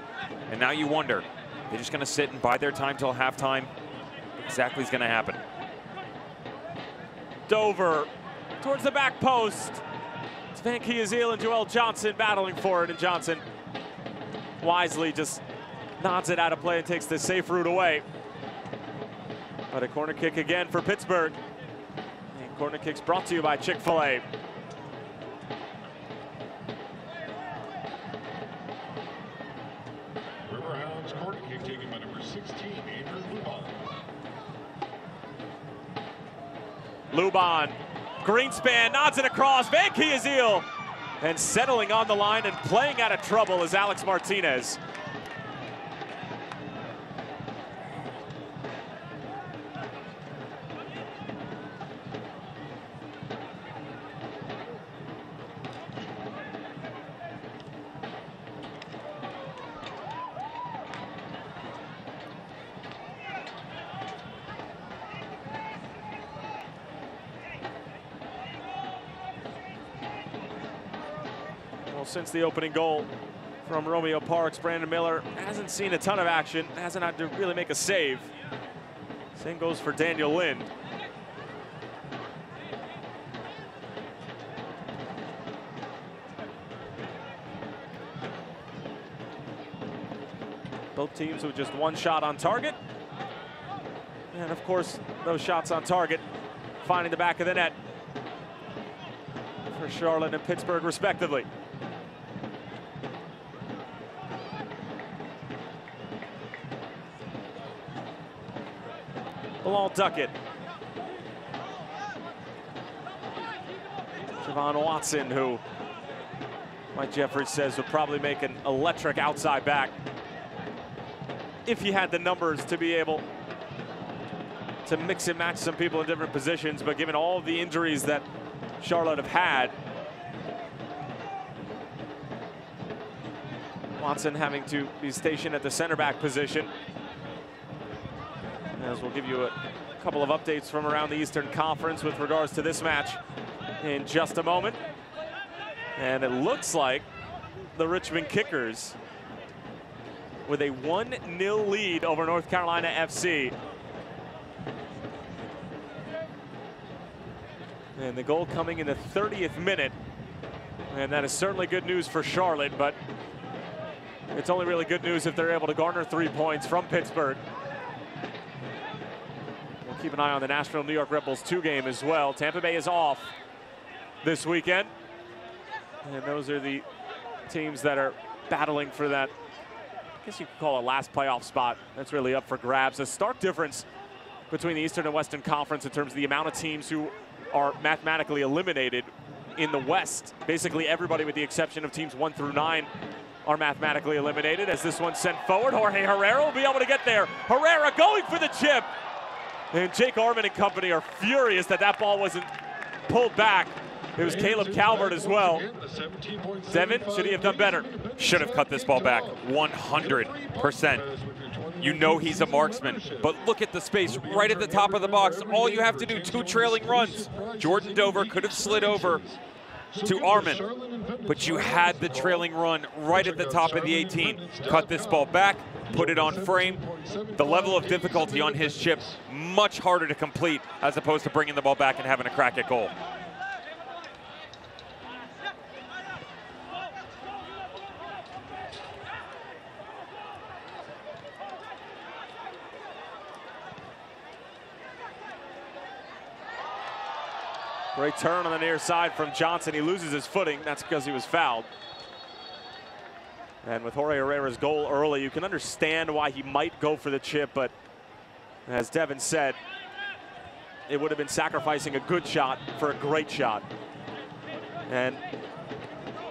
And now you wonder, they're just going to sit and bide their time till halftime? What exactly is going to happen?
Dover towards the back post. It's Van Kiazil and Joel Johnson battling for it, and Johnson wisely just nods it out of play and takes the safe route away. But a corner kick again for Pittsburgh. And corner kicks brought to you by Chick-fil-A.
Riverhounds corner kick taken by number 16, Andrew Luban.
Luban, Greenspan nods it across, Van Kiazil, and settling on the line and playing out of trouble is Alex Martinez. Since the opening goal from Romeo Parks, Brandon Miller hasn't seen a ton of action, hasn't had to really make a save. Same goes for Daniel Lind. Both teams with just one shot on target. And of course, those shots on target finding the back of the net for Charlotte and Pittsburgh respectively. Bilal Duckett. Javon Watson, who Mike Jeffries says would probably make an electric outside back if he had the numbers to be able to mix and match some people in different positions. But given all of the injuries that Charlotte have had, Watson having to be stationed at the center back position. as we'll give you a couple of updates from around the Eastern Conference with regards to this match in just a moment. And it looks like the Richmond Kickers with a 1-0 lead over North Carolina FC. And the goal coming in the 30th minute. And that is certainly good news for Charlotte, but it's only really good news if they're able to garner 3 points from Pittsburgh. We'll keep an eye on the Nashville New York Red Bulls 2 game as well. Tampa Bay is off this weekend. And those are the teams that are battling for that, I guess you could call it a last playoff spot. That's really up for grabs. A stark difference between the Eastern and Western Conference in terms of the amount of teams who are mathematically eliminated in the West. Basically everybody with the exception of teams 1 through 9 are mathematically eliminated. As this one's sent forward, Jorge Herrera will be able to get there. Herrera going for the chip. And Jake Arman and company are furious that that ball wasn't pulled back. It was Caleb Calvert as well. Devin, should he have done better?
Should have cut this ball back 100%. You know he's a marksman, but look at the space right at the top of the box. All you have to do, 2 trailing runs. Jordan Dover could have slid over to Arman, but you had the trailing run right at the top of the 18. Cut this ball back, put it on frame. The level of difficulty on his chip, much harder to complete as opposed to bringing the ball back and having a crack at goal.
Great turn on the near side from Johnson. He loses his footing. That's because he was fouled. And with Jorge Herrera's goal early, you can understand why he might go for the chip, but as Devin said, it would have been sacrificing a good shot for a great shot. And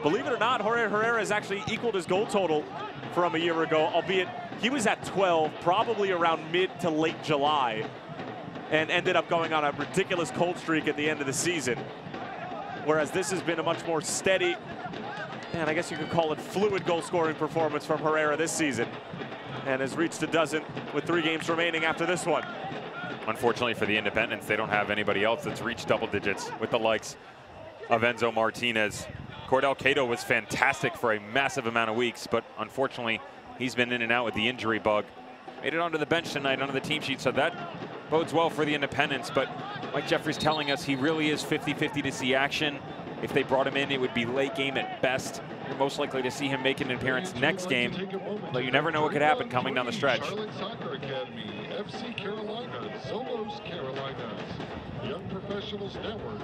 believe it or not, Jorge Herrera has actually equaled his goal total from a year ago, albeit he was at 12 probably around mid to late July, and ended up going on a ridiculous cold streak at the end of the season. Whereas this has been a much more steady, and I guess you could call it fluid goal-scoring performance from Herrera this season, and has reached a dozen with 3 games remaining after this one.
Unfortunately for the Independents, they don't have anybody else that's reached double digits with the likes of Enzo Martinez. Cordell Cato was fantastic for a massive amount of weeks, but unfortunately, he's been in and out with the injury bug. Made it onto the bench tonight, onto the team sheet, so that bodes well for the Independents, but Mike Jeffrey's telling us he really is 50-50 to see action. If they brought him in, it would be late game at best. You're most likely to see him make an appearance next game, though you never know what could happen coming down the stretch.
Charlotte Soccer Academy, FC Carolina, Zolos Carolinas, Young Professionals Network,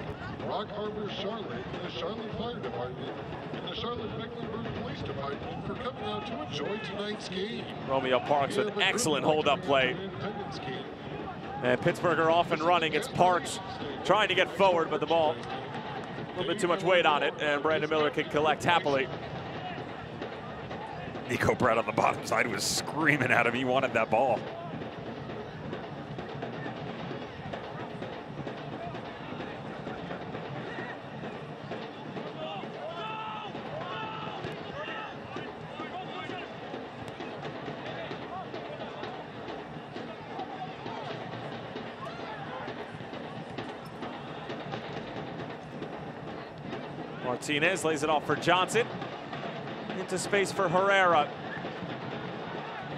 Rock Harbor Charlotte, the Charlotte Fire Department, and the Charlotte Mecklenburg Police Department for coming out to enjoy tonight's game.
Romeo Parks with excellent hold-up play. And Pittsburgh are off and running. It's Parks trying to get forward, but the ball, a little bit too much weight on it, and Brandon Miller can collect happily.
Nico Brett on the bottom side was screaming at him. He wanted that ball.
Martinez lays it off for Johnson. Into space for Herrera.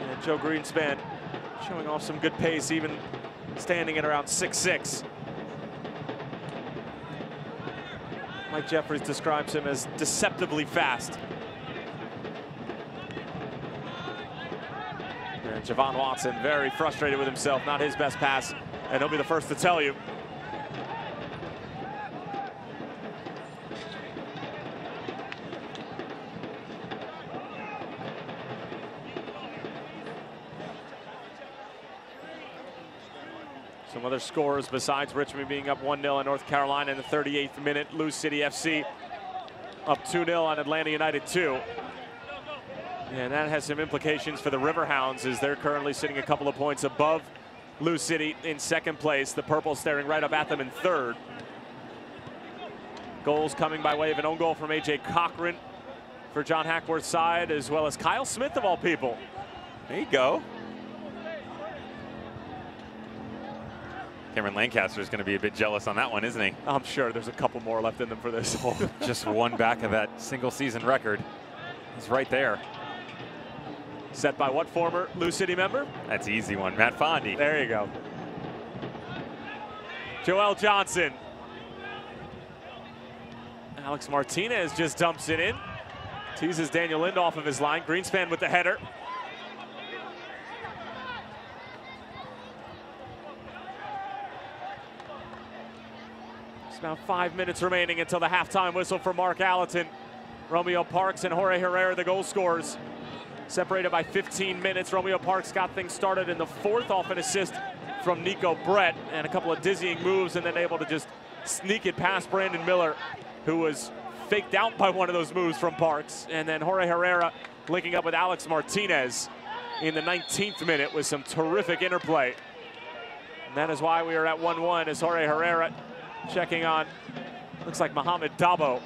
And Joe Greenspan showing off some good pace, even standing at around 6'6". Mike Jeffries describes him as deceptively fast. And Javon Watson very frustrated with himself, not his best pass, and he'll be the first to tell you. Some other scores besides Richmond being up 1-0 on North Carolina in the 38th minute. Lou City FC up 2-0 on Atlanta United 2. And that has some implications for the Riverhounds, as they're currently sitting a couple of points above Lou City in second place. The Purple staring right up at them in third. Goals coming by way of an own goal from A.J. Cochran for John Hackworth's side, as well as Kyle Smith of all people.
There you go. Cameron Lancaster is going to be a bit jealous on that one, isn't he?
I'm sure there's a couple more left in them for this.
Oh, just one back of that single season record. He's right there.
Set by what former Lou City member?
That's an easy one, Matt Fondy.
There you go. Joel Johnson. Alex Martinez just dumps it in. Teases Daniel Lind off of his line. Greenspan with the header. It's about 5 minutes remaining until the halftime whistle for Mark Allerton. Romeo Parks and Jorge Herrera, the goal scorers. Separated by 15 minutes. Romeo Parks got things started in the fourth off an assist from Nico Brett and a couple of dizzying moves, and then able to just sneak it past Brandon Miller, who was faked out by one of those moves from Parks. And then Jorge Herrera linking up with Alex Martinez in the 19th minute with some terrific interplay. And that is why we are at 1-1 as Jorge Herrera checking on, looks like Mohamed Dabo.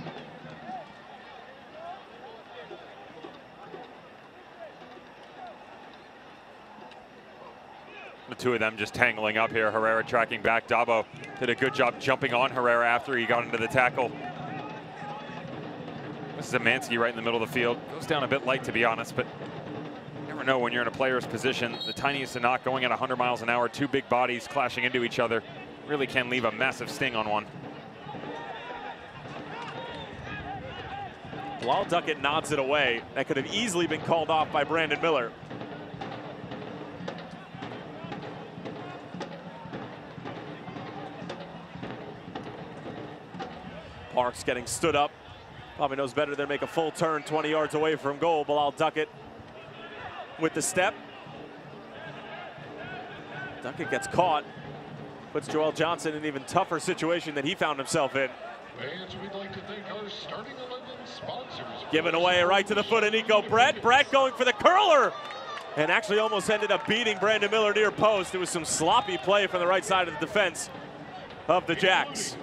The two of them just tangling up here. Herrera tracking back. Dabo did a good job jumping on Herrera after he got into the tackle. This is Zemansky right in the middle of the field. Goes down a bit light, to be honest, but you never know when you're in a player's position. The tiniest of knock going at 100 miles an hour, two big bodies clashing into each other, really can leave a massive sting on one.
While Duckett nods it away, that could have easily been called off by Brandon Miller. Parks getting stood up. Probably knows better than make a full turn 20 yards away from goal. Bilal Duckett with the step. Duckett gets caught. Puts Joel Johnson in an even tougher situation than he found himself in.
Fans, we'd like to thank our starting 11 sponsors.
Giving away right to the foot of Nico Brett. Brett going for the curler. And actually almost ended up beating Brandon Miller near post. It was some sloppy play from the right side of the defense of the Jacks.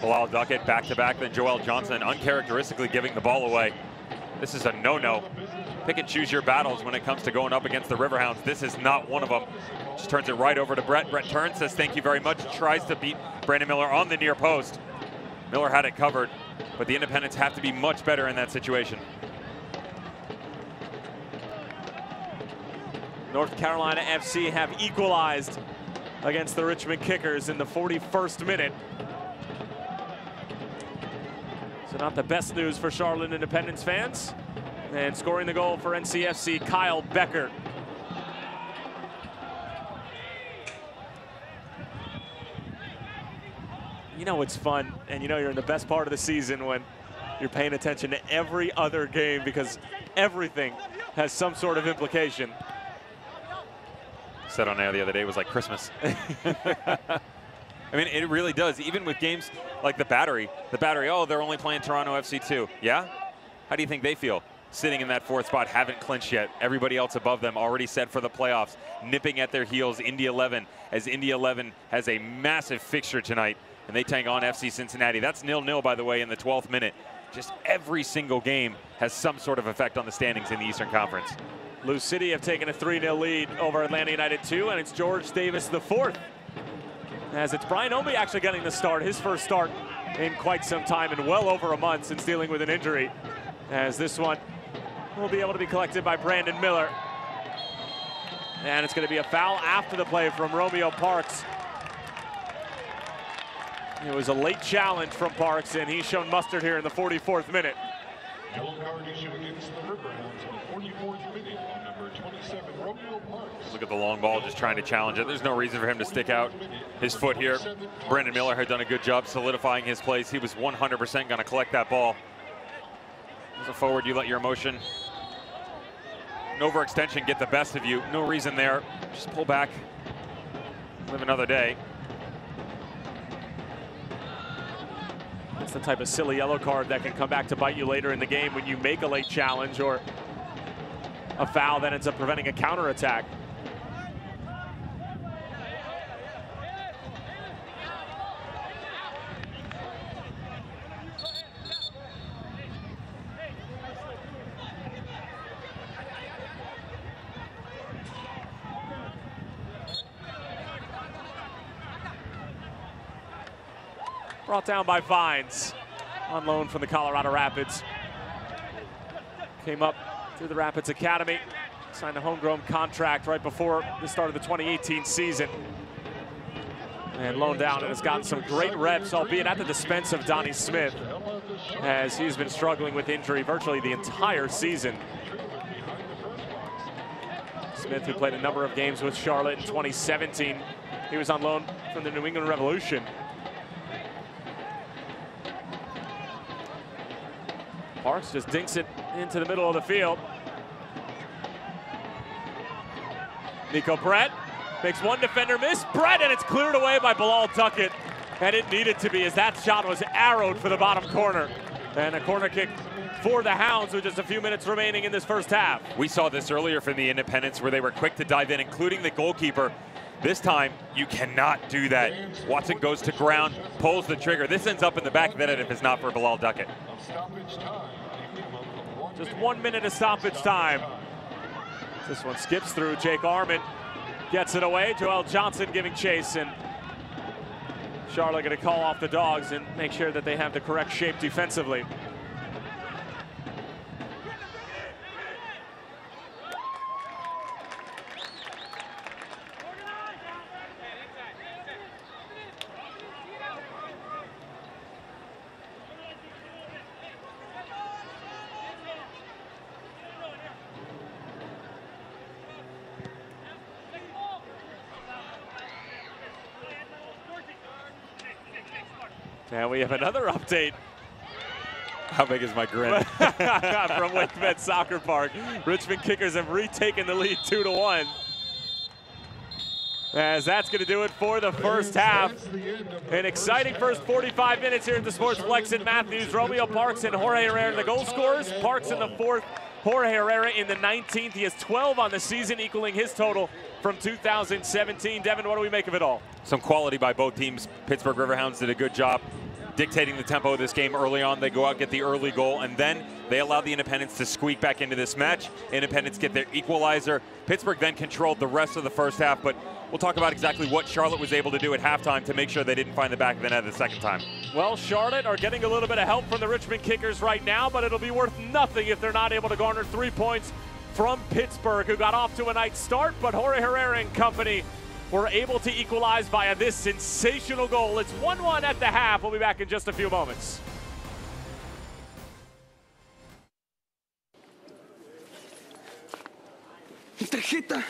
Bilal Duckett back-to-back, then Joel Johnson uncharacteristically giving the ball away. This is a no-no. Pick and choose your battles when it comes to going up against the Riverhounds. This is not one of them. Just turns it right over to Brett. Brett turns, says thank you very much, tries to beat Brandon Miller on the near post. Miller had it covered, but the Independents have to be much better in that situation.
North Carolina FC have equalized against the Richmond Kickers in the 41st minute. So not the best news for Charlotte Independence fans. And scoring the goal for NCFC, Kyle Becker. You know it's fun, and you know you're in the best part of the season when you're paying attention to every other game because everything has some sort of implication.
Said on air the other day, it was like Christmas. I mean, it really does. Even with games like the Battery, oh, they're only playing Toronto FC 2. Yeah? How do you think they feel? Sitting in that fourth spot, haven't clinched yet. Everybody else above them already set for the playoffs, nipping at their heels. Indy 11, as Indy 11 has a massive fixture tonight, and they take on FC Cincinnati. That's 0-0, by the way, in the 12th minute. Just every single game has some sort of effect on the standings in the Eastern Conference.
Lou City have taken a 3-0 lead over Atlanta United 2, and it's George Davis the fourth. As it's Brian Obi actually getting the start, his first start in quite some time, and well over a month since dealing with an injury. As this one will be able to be collected by Brandon Miller. And it's going to be a foul after the play from Romeo Parks. It was a late challenge from Parks, and he's shown mustard here in the 44th minute.
Yellow card issued against the Riverhounds in the 44th minute on number 27, Romeo Parks.
Look at the long ball, just trying to challenge it. There's no reason for him to stick out his foot here. Brandon Miller had done a good job solidifying his place. He was 100% going to collect that ball. As a forward, you let your emotion, an overextension get the best of you. No reason there. Just pull back, live another day.
It's the type of silly yellow card that can come back to bite you later in the game when you make a late challenge or a foul that ends up preventing a counterattack. brought down by Vines, on loan from the Colorado Rapids. Came up through the Rapids Academy, signed a homegrown contract right before the start of the 2018 season. And loaned down and has gotten some great reps, albeit at the expense of Donnie Smith, as he's been struggling with injury virtually the entire season. Smith, who played a number of games with Charlotte in 2017, he was on loan from the New England Revolution. Parks just dinks it into the middle of the field. Nico Brett makes one defender miss. Brett, and it's cleared away by Bilal Duckett. And it needed to be, as that shot was arrowed for the bottom corner. And a corner kick for the Hounds with just a few minutes remaining in this first half.
We saw this earlier from the Independents where they were quick to dive in, including the goalkeeper. This time, you cannot do that. Watson goes to ground, pulls the trigger. This ends up in the back of the net if it's not for Bilal Duckett.
Just 1 minute of stoppage time. This one skips through. Jake Arman gets it away. Joel Johnson giving chase, and Charlotte going to call off the Dogs and make sure that they have the correct shape defensively. And we have another update.
How big is my grin?
From WakeMed Soccer Park. Richmond Kickers have retaken the lead 2-1. As that's going to do it for the first half. An exciting first 45 minutes here at the Sportsplex in Matthews. Romeo Parks and Jorge Herrera, the goal scorers. Parks in the 4th, Jorge Herrera in the 19th. He has 12 on the season, equaling his total from 2017. Devin, what do we make of it all?
Some quality by both teams. Pittsburgh Riverhounds did a good job dictating the tempo of this game early on. They go out, get the early goal, and then they allow the Independents to squeak back into this match. Independents get their equalizer. Pittsburgh then controlled the rest of the first half, but we'll talk about exactly what Charlotte was able to do at halftime to make sure they didn't find the back of the net the second time.
Well, Charlotte are getting a little bit of help from the Richmond Kickers right now, but it'll be worth nothing if they're not able to garner 3 points from Pittsburgh, who got off to a nice start, but Jorge Herrera and company were able to equalize via this sensational goal. It's 1-1 at the half. We'll be back in just a few moments.
Mi tarjeta.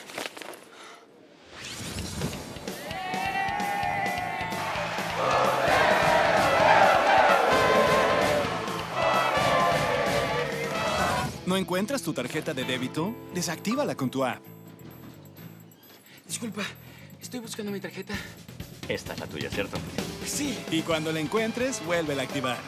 ¿No encuentras tu tarjeta de débito? Desactívala con tu app.
Disculpa, estoy buscando mi tarjeta.
Esta es la tuya, ¿cierto?
Sí.
Y cuando la encuentres, vuélvela a activar.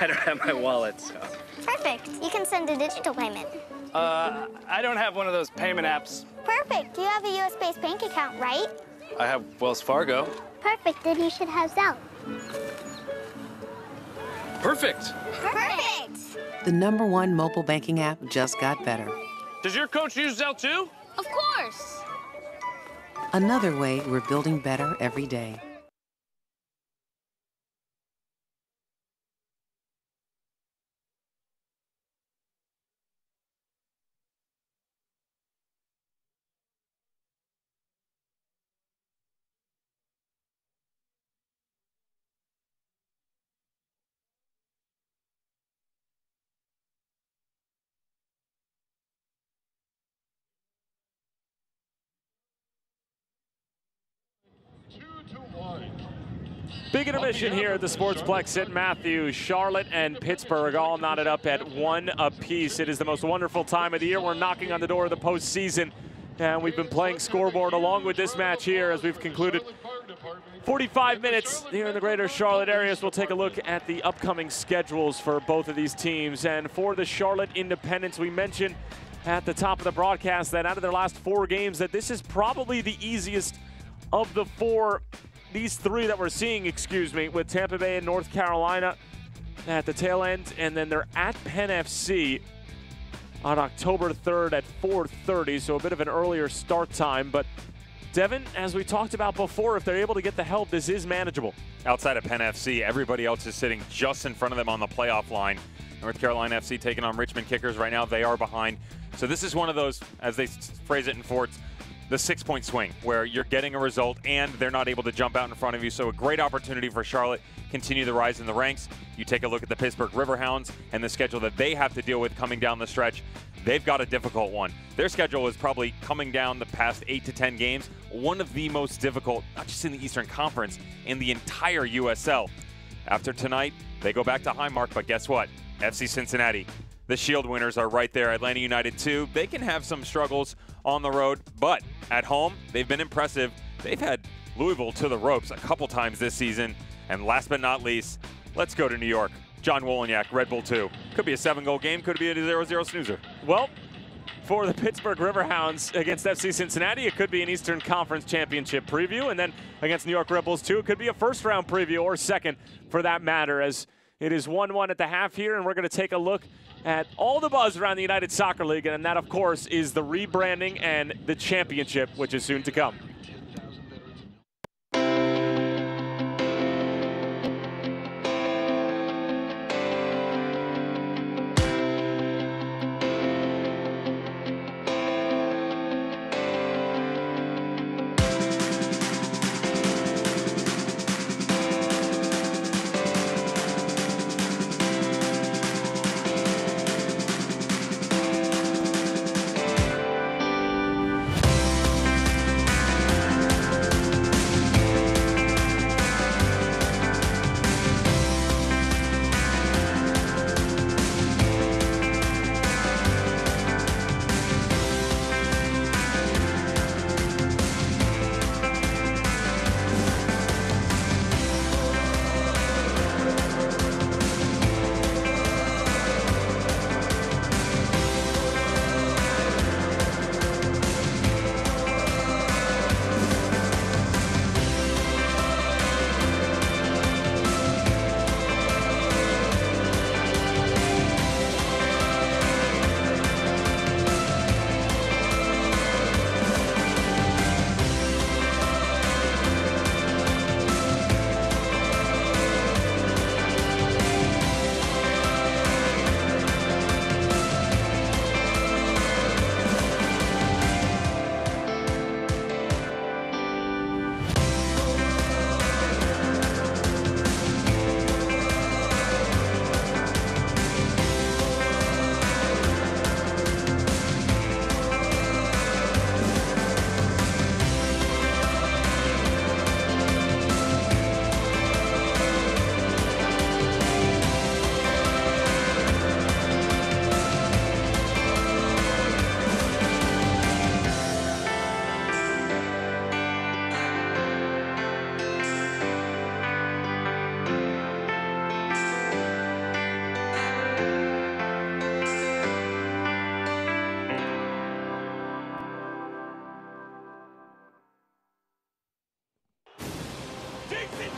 I don't have my wallet, so.
Perfect. You can send a digital payment.
I don't have one of those payment apps.
Perfect. You have a US-based bank account, right?
I have Wells Fargo.
Perfect. Then you should have Zelle.
Perfect.
Perfect.
The #1 mobile banking app just got better.
Does your coach use Zelle too?
Of course.
Another way we're building better every day.
Big intermission here at the Sportsplex at Matthews. Charlotte and Pittsburgh all knotted up at 1 apiece. It is the most wonderful time of the year. We're knocking on the door of the postseason, and we've been playing scoreboard along with this match here as we've concluded 45 minutes here in the greater Charlotte area. So we'll take a look at the upcoming schedules for both of these teams. And for the Charlotte Independents, we mentioned at the top of the broadcast that out of their last 4 games, that this is probably the easiest of the 4. These 3 that we're seeing, with Tampa Bay and North Carolina at the tail end, and then they're at Penn FC on October 3rd at 4:30, so a bit of an earlier start time. But Devin, as we talked about before, if they're able to get the help, this is manageable.
Outside of Penn FC, everybody else is sitting just in front of them on the playoff line. North Carolina FC taking on Richmond Kickers right now. They are behind. So this is one of those, as they phrase it in Forts, the 6-point swing, where you're getting a result and they're not able to jump out in front of you. So a great opportunity for Charlotte, continue the rise in the ranks. You take a look at the Pittsburgh Riverhounds and the schedule that they have to deal with coming down the stretch. They've got a difficult one. Their schedule is probably coming down the past 8 to 10 games, one of the most difficult, not just in the Eastern Conference, in the entire USL. After tonight, they go back to Highmark, but guess what? FC Cincinnati, the Shield winners, are right there. Atlanta United too. They can have some struggles on the road, but at home, they've been impressive. They've had Louisville to the ropes a couple times this season. And last but not least, let's go to New York. John Wolyniak, Red Bull 2. Could be a 7-goal game, could be a 0-0 snoozer.
Well, for the Pittsburgh Riverhounds against FC Cincinnati, it could be an Eastern Conference Championship preview. And then against New York Red Bulls 2, it could be a first-round preview, or second for that matter, as it is 1-1 at the half here. And we're going to take a look at all the buzz around the United Soccer League, and that, of course, is the rebranding and the championship, which is soon to come.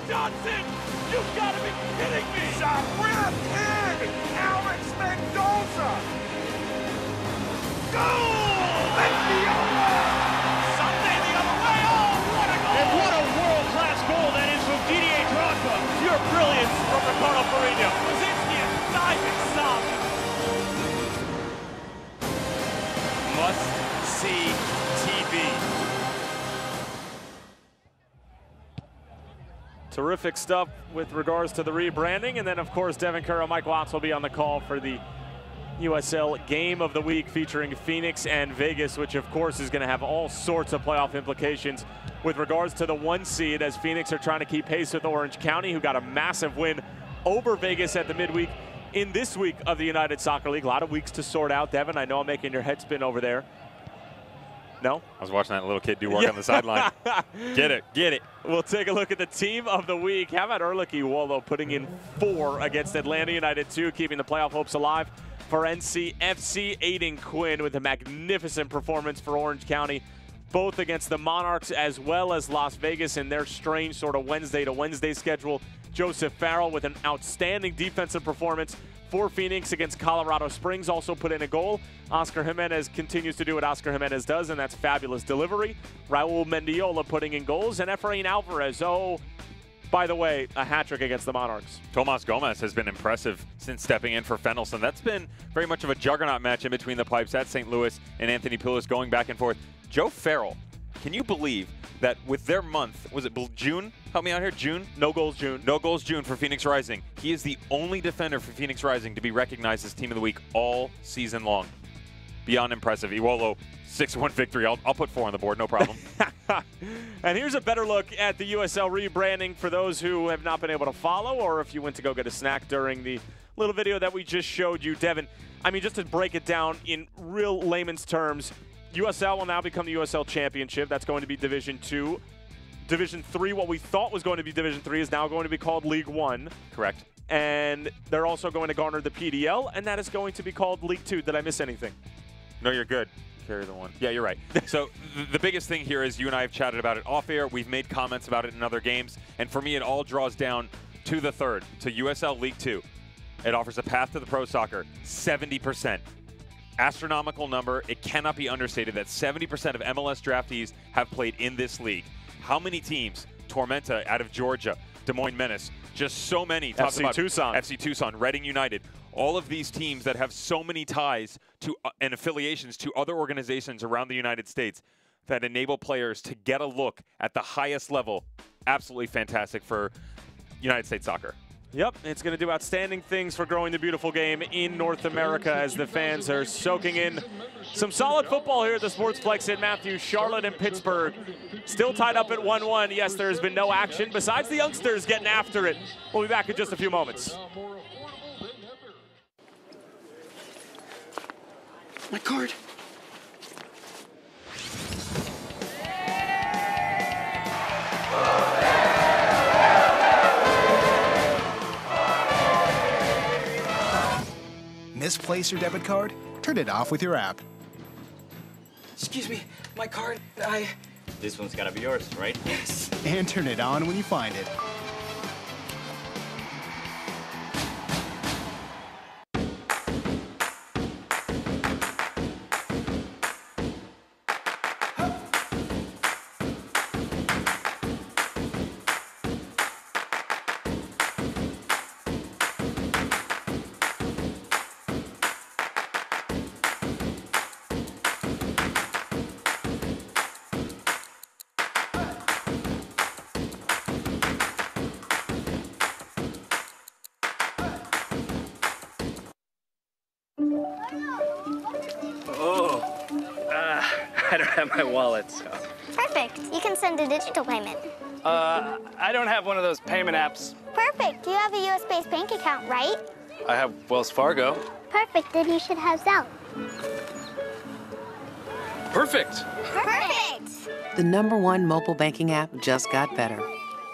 Johnson! You've got to be kidding me! Shot whip in! Alex Mendoza! Goal! Mendoza! Sunday the other way! Oh, what a goal!
And what a world-class goal that is from Didier Drogba!
Pure brilliance from Ricardo Pereira. Krasinski diving stop.
Must-see TV.
Terrific stuff with regards to the rebranding. And then, of course, Devin Kerr and Mike Watts will be on the call for the USL Game of the Week featuring Phoenix and Vegas, which, of course, is going to have all sorts of playoff implications with regards to the 1 seed, as Phoenix are trying to keep pace with Orange County, who got a massive win over Vegas at the midweek in this week of the United Soccer League. A lot of weeks to sort out. Devin, I know I'm making your head spin over there. No?
I was watching that little kid do work on the sideline. Get it, get it.
We'll take a look at the team of the week. How about Ehrlich Wallow putting in 4 against Atlanta United 2, keeping the playoff hopes alive for NCFC. Aiden Quinn with a magnificent performance for Orange County, both against the Monarchs as well as Las Vegas in their strange sort of Wednesday to Wednesday schedule. Joseph Farrell with an outstanding defensive performance for Phoenix against Colorado Springs, also put in a goal. Oscar Jimenez continues to do what Oscar Jimenez does, and that's fabulous delivery. Raul Mendiola putting in goals, and Efrain Alvarez, oh, by the way, a hat-trick against the Monarchs.
Tomas Gomez has been impressive since stepping in for Fenelson. That's been very much of a juggernaut match in between the pipes at St. Louis and Anthony Pulis going back and forth. Joe Farrell, can you believe that with their month, was it June? Help me out here, June?
No goals June.
No goals June for Phoenix Rising. He is the only defender for Phoenix Rising to be recognized as Team of the Week all season long. Beyond impressive. Iwolo, 6-1 victory. I'll put 4 on the board, no problem.
And here's a better look at the USL rebranding for those who have not been able to follow, or if you went to go get a snack during the little video that we just showed you. Devin, I mean, just to break it down in real layman's terms, USL will now become the USL Championship. That's going to be Division 2. Division 3, what we thought was going to be Division 3, is now going to be called League 1.
Correct.
And they're also going to garner the PDL, and that is going to be called League 2. Did I miss anything?
No, you're good. Carry the one. Yeah, you're right. So the biggest thing here is you and I have chatted about it off air. We've made comments about it in other games. And for me, it all draws down to the third, to USL League 2. It offers a path to the pro soccer, 70%. Astronomical number. It cannot be understated that 70% of MLS draftees have played in this league. How many teams? Tormenta out of Georgia, Des Moines Menace, just so many.
FC Tucson.
FC Tucson, Reading United. All of these teams that have so many ties to and affiliations to other organizations around the United States that enable players to get a look at the highest level. Absolutely fantastic for United States soccer.
Yep, it's going to do outstanding things for growing the beautiful game in North America as the fans are soaking in some solid football here at the Sportsplex in Matthews. Charlotte and Pittsburgh still tied up at 1-1. Yes, there has been no action besides the youngsters getting after it. We'll be back in just a few moments.
My card.
Misplace your debit card? Turn it off with your app.
Excuse me, my card,
This one's gotta be yours, right?
Yes.
And turn it on when you find it.
I don't have my wallet, so.
Perfect. You can send a digital payment.
I don't have one of those payment apps.
Perfect. You have a US-based bank account, right?
I have Wells Fargo.
Perfect. Then you should have Zelle.
Perfect.
Perfect.
The #1 mobile banking app just got better.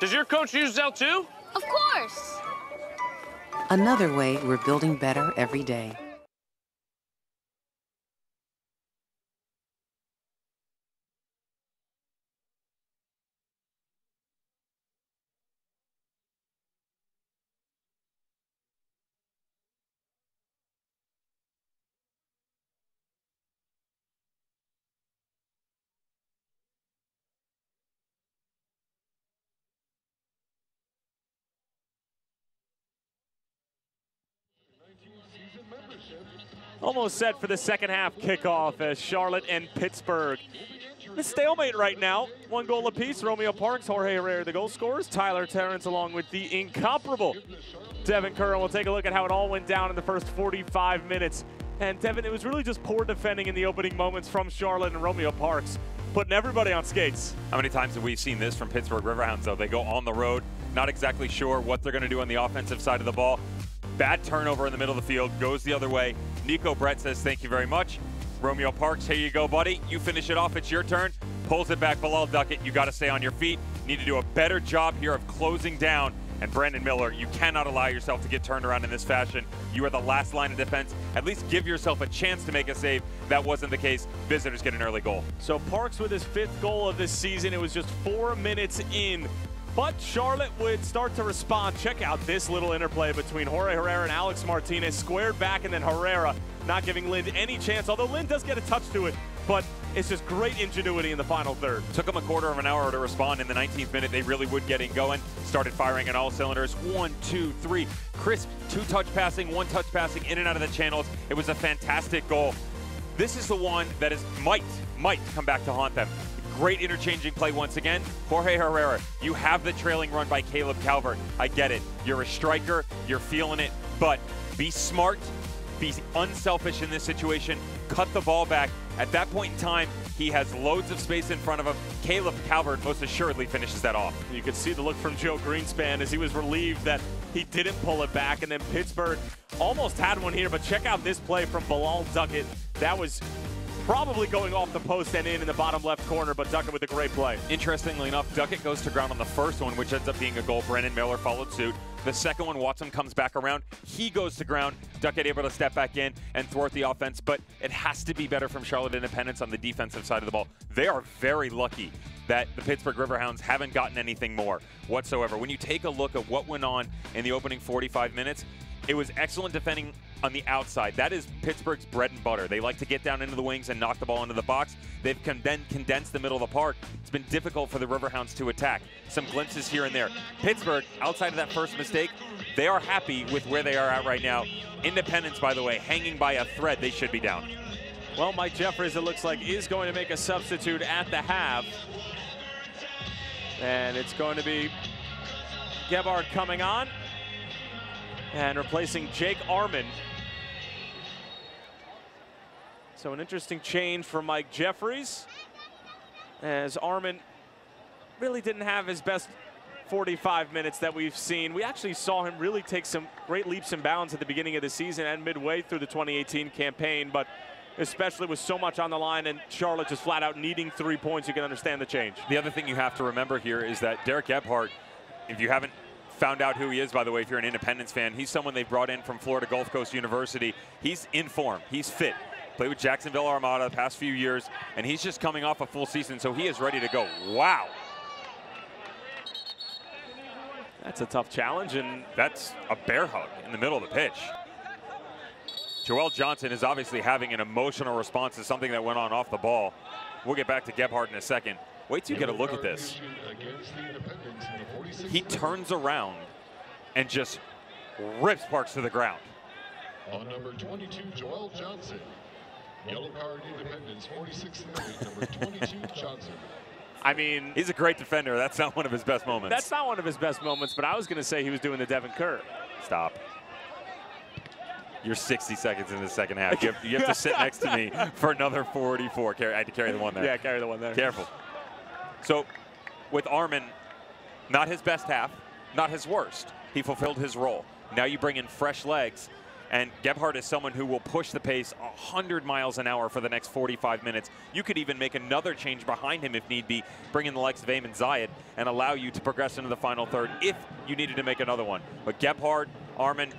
Does your coach use Zelle too?
Of course.
Another way we're building better every day.
Almost set for the second half kickoff as Charlotte and Pittsburgh. The stalemate right now, 1 goal apiece. Romeo Parks, Jorge Herrera, the goal scorers. Tyler Terrence along with the incomparable Devin Curran. We'll take a look at how it all went down in the first 45 minutes And Devin, it was really just poor defending in the opening moments from Charlotte and Romeo Parks, putting everybody on skates.
How many times have we seen this from Pittsburgh Riverhounds, though? They go on the road, not exactly sure what they're going to do on the offensive side of the ball. Bad turnover in the middle of the field, goes the other way. Nico Brett says, thank you very much. Romeo Parks, here you go, buddy. You finish it off, it's your turn. Pulls it back, Bilal Duckett, you got to stay on your feet. Need to do a better job here of closing down. And Brandon Miller, you cannot allow yourself to get turned around in this fashion. You are the last line of defense. At least give yourself a chance to make a save. That wasn't the case. Visitors get an early goal.
So Parks with his 5th goal of this season. It was just 4 minutes in. But Charlotte would start to respond. Check out this little interplay between Jorge Herrera and Alex Martinez. Squared back, and then Herrera not giving Lind any chance. Although Lind does get a touch to it. But it's just great ingenuity in the final third.
Took them a quarter of an hour to respond. In the 19th minute, they really would get going. Started firing on all cylinders. 1, 2, 3. Crisp 2-touch passing, 1-touch passing in and out of the channels. It was a fantastic goal. This is the one that is might come back to haunt them. Great interchanging play once again. Jorge Herrera, you have the trailing run by Caleb Calvert. I get it. You're a striker. You're feeling it. But be smart. Be unselfish in this situation. Cut the ball back. At that point in time, he has loads of space in front of him. Caleb Calvert most assuredly finishes that off.
You could see the look from Joe Greenspan as he was relieved that he didn't pull it back. And then Pittsburgh almost had one here, but check out this play from Bilal Duckett. That was probably going off the post and in the bottom left corner, but Duckett with a great play.
Interestingly enough, Duckett goes to ground on the first one, which ends up being a goal. Brandon Miller followed suit. The second one, Watson comes back around. He goes to ground. Duckett able to step back in and thwart the offense, but it has to be better from Charlotte Independence on the defensive side of the ball. They are very lucky that the Pittsburgh Riverhounds haven't gotten anything more whatsoever. When you take a look at what went on in the opening 45 minutes, it was excellent defending on the outside. That is Pittsburgh's bread and butter. They like to get down into the wings and knock the ball into the box. They've then condensed the middle of the park. It's been difficult for the Riverhounds to attack. Some glimpses here and there. Pittsburgh, outside of that first mistake, they are happy with where they are at right now. Independence, by the way, hanging by a thread. They should be down.
Well, Mike Jeffries, it looks like, is going to make a substitute at the half. And it's going to be Gebhardt coming on and replacing Jake Arman. So an interesting change for Mike Jeffries, as Arman really didn't have his best 45 minutes that we've seen. We actually saw him really take some great leaps and bounds at the beginning of the season and midway through the 2018 campaign, but especially with so much on the line and Charlotte just flat out needing 3 points, you can understand the change.
The other thing you have to remember here is that Derek Gebhardt, if you haven't found out who he is, by the way, if you're an Independence fan, he's someone they brought in from Florida Gulf Coast University. He's in form. He's fit. Played with Jacksonville Armada the past few years, and he's just coming off a full season, so he is ready to go. Wow.
That's a tough challenge, and
that's a bear hug in the middle of the pitch. Joel Johnson is obviously having an emotional response to something that went on off the ball. We'll get back to Gebhardt in a second. Wait till you get a look at this. He turns around and just rips Parks to the ground.
On number 22, Joel Johnson. Yellow card, Independence, 46th minute, number 22, Johnson.
I mean,
he's a great defender. That's not one of his best moments.
That's not one of his best moments, but I was going to say he was doing the Devin Kerr.
Stop. You're 60 seconds in the second half. You have to sit next to me for another 44. I had to carry the one there.
Yeah, carry the one there.
Careful. So, with Arman, not his best half, not his worst. He fulfilled his role. Now you bring in fresh legs, and Gebhardt is someone who will push the pace 100 miles an hour for the next 45 minutes. You could even make another change behind him if need be, bring in the likes of Eamon Zayed, and allow you to progress into the final third if you needed to make another one. But Gebhardt, Arman,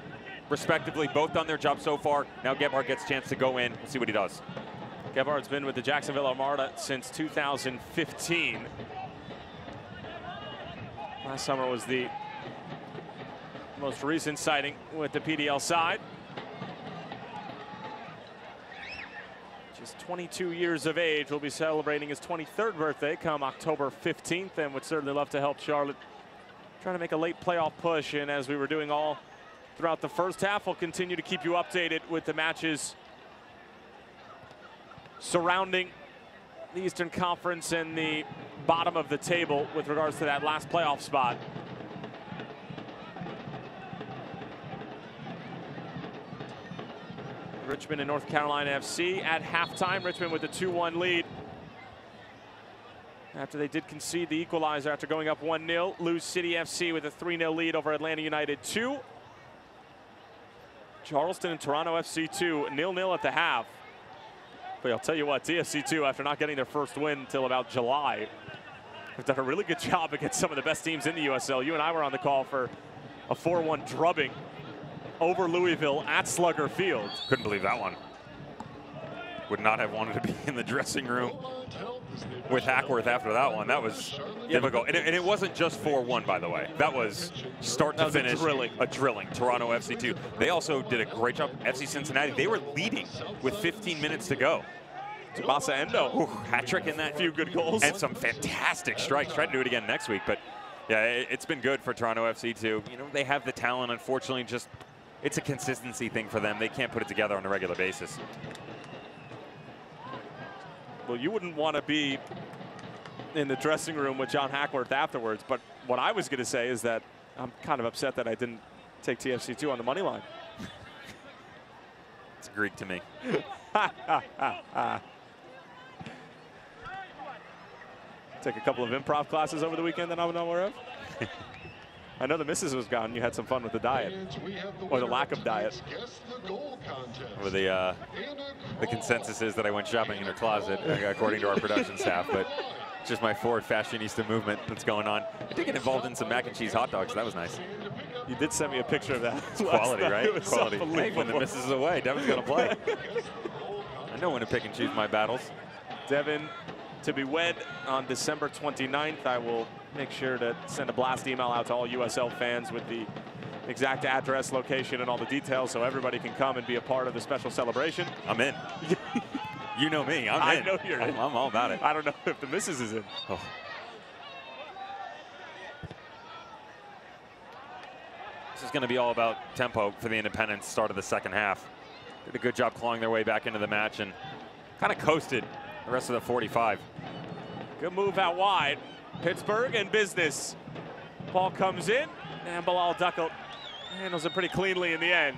respectively, both done their job so far. Now Gebhardt gets a chance to go in. We'll see what he does.
Gebhardt's been with the Jacksonville Armada since 2015. Last summer was the most recent sighting with the PDL side. Just 22 years of age. Will be celebrating his 23rd birthday come October 15th, and would certainly love to help Charlotte trying to make a late playoff push. And as we were doing all throughout the first half, we'll continue to keep you updated with the matches surrounding the Eastern Conference and the bottom of the table with regards to that last playoff spot. Richmond and North Carolina FC at halftime. Richmond with a 2-1 lead. After they did concede the equalizer after going up 1-0. Lose City FC with a 3-0 lead over Atlanta United 2. Charleston and Toronto FC 2, 0-0 at the half. But I'll tell you what, TFC 2, after not getting their first win until about July, have done a really good job against some of the best teams in the USL. You and I were on the call for a 4-1 drubbing over Louisville at Slugger Field.
Couldn't believe that one. Would not have wanted to be in the dressing room with Hackworth after that one. That was difficult. And it wasn't just 4-1, by the way. That was start to finish. A drilling. Toronto FC 2. They also did a great job. FC Cincinnati, they were leading with 15 minutes to go.
Tsubasa Endo.
Hat trick in that.
Few good goals.
And some fantastic strikes. Try to do it again next week. But yeah, it's been good for Toronto FC too. You know, they have the talent. Unfortunately, just it's a consistency thing for them. They can't put it together on a regular basis.
Well, you wouldn't want to be in the dressing room with John Hackworth afterwards, but what I was going to say is that I'm kind of upset that I didn't take TFC 2 on the money line.
It's Greek to me.
Take a couple of improv classes over the weekend that I'm not aware of. I know the missus was gone. You had some fun with the diet, or the lack of diet.
Well, the consensus is that I went shopping in her closet, according to our production staff, but it's just my forward fashionista movement that's going on. I did get involved in some mac and cheese hot dogs. That was nice.
You did send me a picture of that.
It's quality, right?
It was
Quality. Hey, when the missus is away, Devin's going to play. I know when to pick and choose my battles.
Devin to be wed on December 29th. I will make sure to send a blast email out to all USL fans with the exact address, location, and all the details so everybody can come and be a part of the special celebration.
I'm in. You know me. I'm in.
I know you're in.
I'm all about it.
I don't know if the missus is in.
Oh. This is going to be all about tempo for the Independents start of the second half. Did a good job clawing their way back into the match and kind of coasted the rest of the 45.
Good move out wide. Pittsburgh in business. Ball comes in, and Bilal Duckelt handles it pretty cleanly in the end.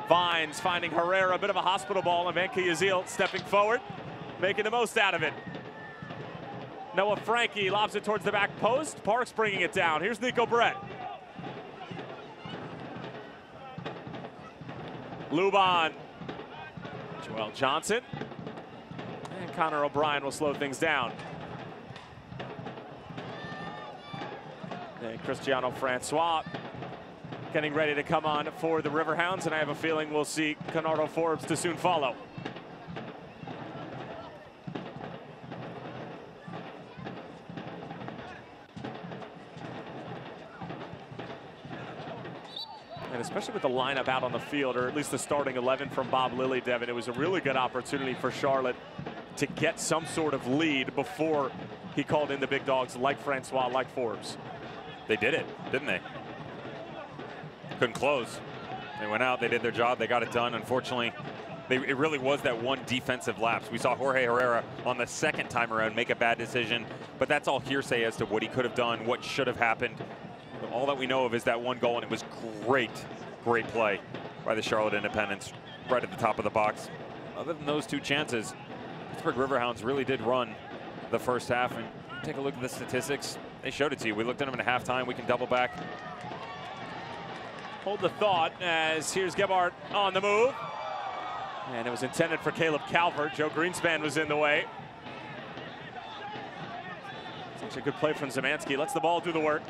Vines finding Herrera, a bit of a hospital ball, and Venke Yazil stepping forward, making the most out of it. Noah Frankie lobs it towards the back post. Parks bringing it down. Here's Nico Brett. Luban. Joel Johnson. And Connor O'Brien will slow things down. And Cristiano Francois getting ready to come on for the Riverhounds, and I have a feeling we'll see Conrado Forbes to soon follow. And especially with the lineup out on the field, or at least the starting 11 from Bob Lilly, Devin, it was a really good opportunity for Charlotte to get some sort of lead before he called in the big dogs like Francois, like Forbes.
They did it, didn't they? Couldn't close. They went out, they did their job, they got it done. Unfortunately, it really was that one defensive lapse. We saw Jorge Herrera on the second time around make a bad decision, but that's all hearsay as to what he could have done, what should have happened. All that we know of is that one goal, and it was great play by the Charlotte Independents right at the top of the box. Other than those two chances, Pittsburgh Riverhounds really did run the first half. And take a look at the statistics. They showed it to you. We looked at them at halftime. We can double back.
Hold the thought as here's Gebhardt on the move. And it was intended for Caleb Calvert. Joe Greenspan was in the way. Such a good play from Zemansky. Lets the ball do the work.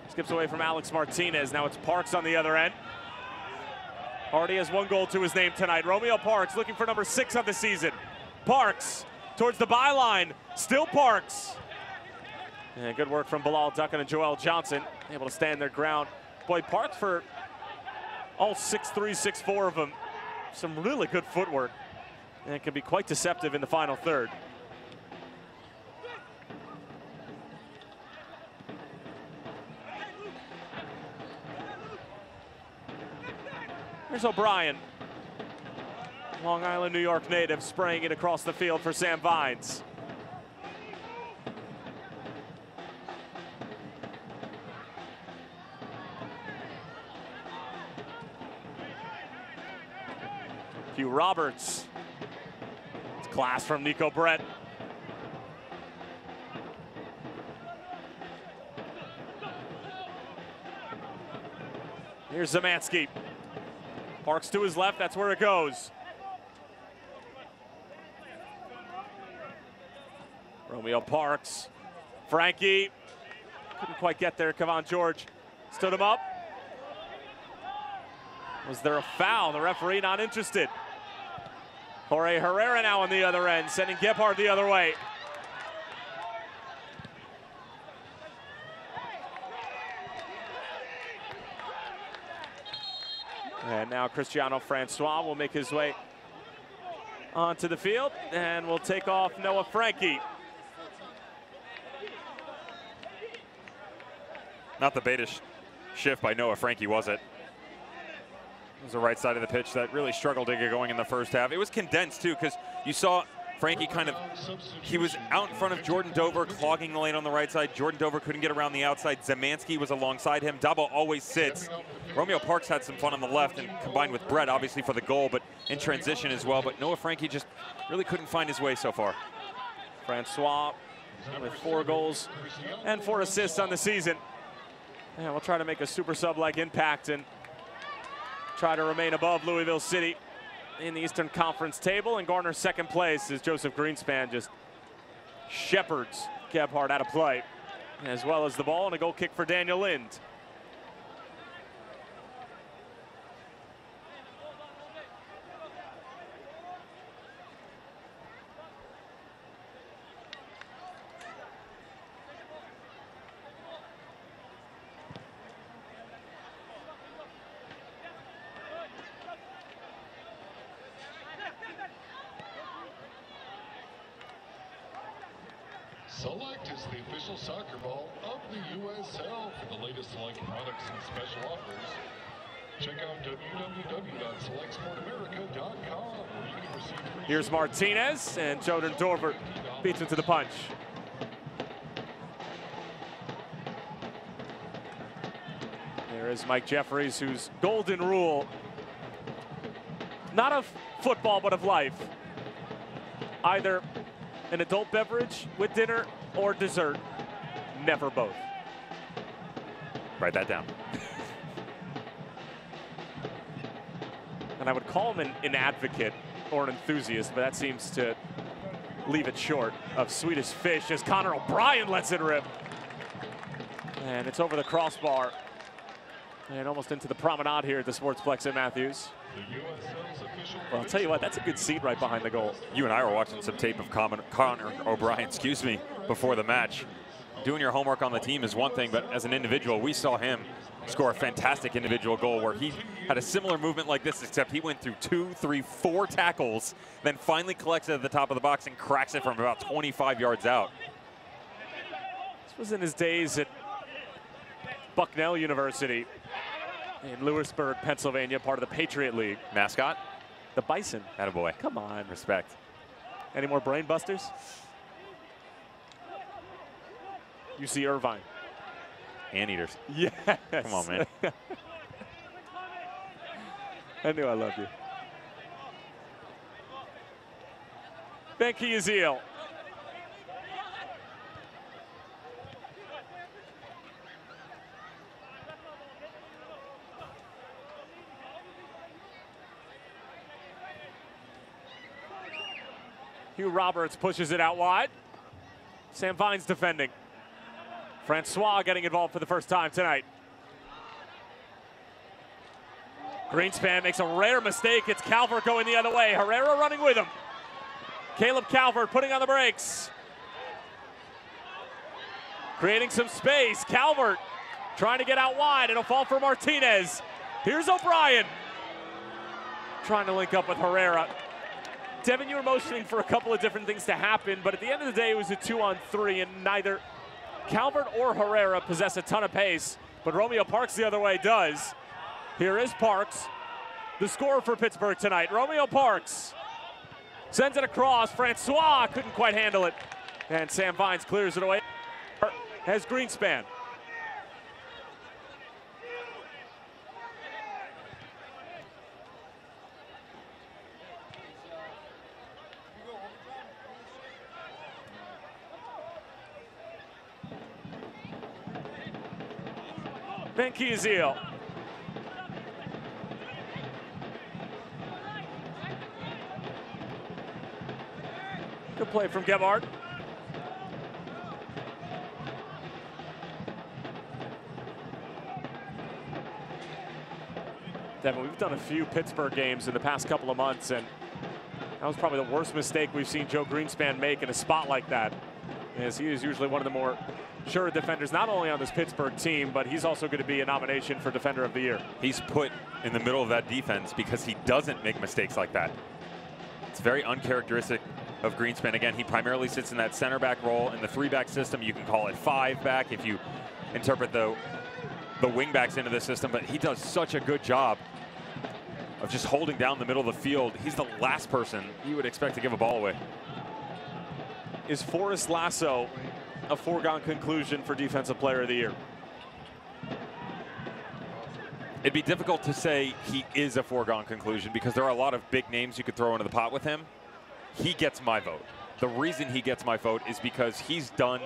Skips away from Alex Martinez. Now it's Parks on the other end. Already has one goal to his name tonight. Romeo Parks looking for number 6 of the season. Parks towards the byline. Still Parks. And good work from Bilal Duckett and Joel Johnson. Able to stand their ground. Boy, Parks, for all 6'3", 6'4" of them, some really good footwork. And it can be quite deceptive in the final third. Here's O'Brien. Long Island, New York native, spraying it across the field for Sam Vines. Hugh Roberts. It's class from Nico Brett. Here's Zemansky. Parks to his left, that's where it goes. Romeo Parks. Frankie. Couldn't quite get there. Kevon George stood him up. Was there a foul? The referee not interested. Jorge Herrera now on the other end, sending Gebhardt the other way. And now Cristiano Francois will make his way onto the field and will take off Noah Frankie.
Not the beta shift by Noah Frankie, was it? It was the right side of the pitch that really struggled to get going in the first half. It was condensed too, because you saw Frankie he was out in front of Jordan Dover, clogging the lane on the right side. Jordan Dover couldn't get around the outside. Zemansky was alongside him. Dabo always sits. Romeo Parks had some fun on the left and combined with Brett, obviously, for the goal, but in transition as well. But Noah Frankie just really couldn't find his way so far.
Francois with 4 goals and 4 assists on the season. And we'll try to make a super sub-like impact and try to remain above Louisville City in the Eastern Conference table and garner second place as Joseph Greenspan just shepherds Gebhardt out of play, as well as the ball and a goal kick for Daniel Lind.
Select is the official soccer ball of the USL. For the latest Select products and special offers, check out www.selectsportamerica.com, where you can receive free.
Here's Martinez, and Jordan Dover beats him to the punch. There is Mike Jeffries, whose golden rule, not of football, but of life. Either an adult beverage with dinner or dessert, never both.
Write that down.
And I would call him an advocate or an enthusiast, but that seems to leave it short of Swedish fish as Connor O'Brien lets it rip. And it's over the crossbar and almost into the promenade here at the Sportsplex at Matthews. Well, I'll tell you what, that's a good seat right behind the goal.
You and I were watching some tape of Connor O'Brien, before the match. Doing your homework on the team is one thing, but as an individual, we saw him score a fantastic individual goal where he had a similar movement like this, except he went through 2, 3, 4 tackles, then finally collects it at the top of the box and cracks it from about 25 yards out.
This was in his days at Bucknell University in Lewisburg, Pennsylvania, part of the Patriot League.
Mascot?
The Bison.
Attaboy.
Come on.
Respect.
Any more brain busters? UC Irvine.
Anteaters.
Yes.
Come on, man.
I knew I loved you. Benki Azil. Hugh Roberts pushes it out wide. Sam Vines defending. Francois getting involved for the first time tonight. Greenspan makes a rare mistake. It's Calvert going the other way. Herrera running with him. Caleb Calvert putting on the brakes. Creating some space. Calvert trying to get out wide. It'll fall for Martinez. Here's O'Brien. Trying to link up with Herrera. Devin, you were motioning for a couple of different things to happen, but at the end of the day, it was a 2-on-3, and neither Calvert or Herrera possess a ton of pace, but Romeo Parks the other way does. Here is Parks, the scorer for Pittsburgh tonight. Romeo Parks sends it across. Francois couldn't quite handle it, and Sam Vines clears it away. Has Greenspan. Benkizio. Good play from Gebhardt. Devin, we've done a few Pittsburgh games in the past couple of months, and that was probably the worst mistake we've seen Joe Greenspan make in a spot like that, as he is usually one of the more sure defenders, not only on this Pittsburgh team, but he's also going to be a nomination for Defender of the Year.
He's put in the middle of that defense because he doesn't make mistakes like that. It's very uncharacteristic of Greenspan. Again, he primarily sits in that center back role. In the 3-back system, you can call it 5-back if you interpret the wing backs into the system, but he does such a good job of just holding down the middle of the field. He's the last person you would expect to give a ball away.
Is Forrest Lasso a foregone conclusion for Defensive Player of the Year?
It'd be difficult to say he is a foregone conclusion because there are a lot of big names you could throw into the pot with him. He gets my vote. The reason he gets my vote is because he's done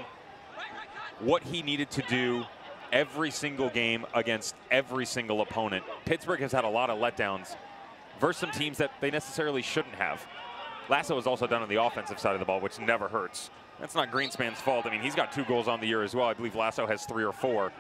what he needed to do every single game against every single opponent. Pittsburgh has had a lot of letdowns versus some teams that they necessarily shouldn't have. Lasso has also done on the offensive side of the ball, which never hurts. That's not Greenspan's fault. I mean, he's got 2 goals on the year as well. I believe Lasso has 3 or 4.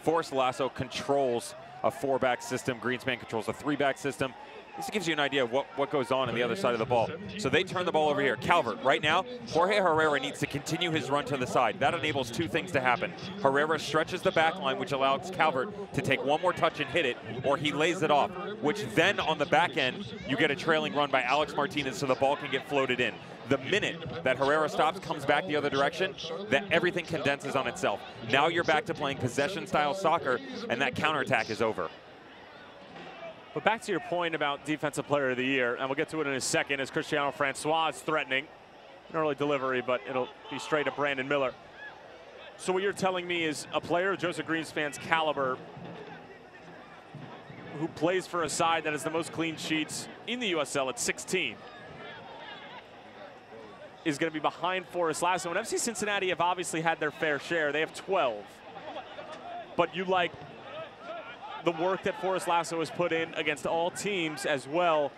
Forrest Lasso controls a 4-back system. Greenspan controls a 3-back system. This gives you an idea of what goes on the other side of the ball. So they turn the ball over here. Calvert, right now, Jorge Herrera needs to continue his run to the side. That enables 2 things to happen. Herrera stretches the back line, which allows Calvert to take 1 more touch and hit it, or he lays it off, which then on the back end, you get a trailing run by Alex Martinez so the ball can get floated in. The minute that Herrera stops, comes back the other direction, that everything condenses on itself. Now you're back to playing possession-style soccer, and that counterattack is over.
But back to your point about Defensive Player of the Year, and we'll get to it in a second, as Cristiano Francois is threatening an early delivery, but it'll be straight to Brandon Miller. So what you're telling me is a player of Joseph Greenspan's caliber who plays for a side that has the most clean sheets in the USL at 16 is going to be behind Forrest Lasso. And FC Cincinnati have obviously had their fair share. They have 12. But you like the work that Forrest Lasso has put in against all teams, as well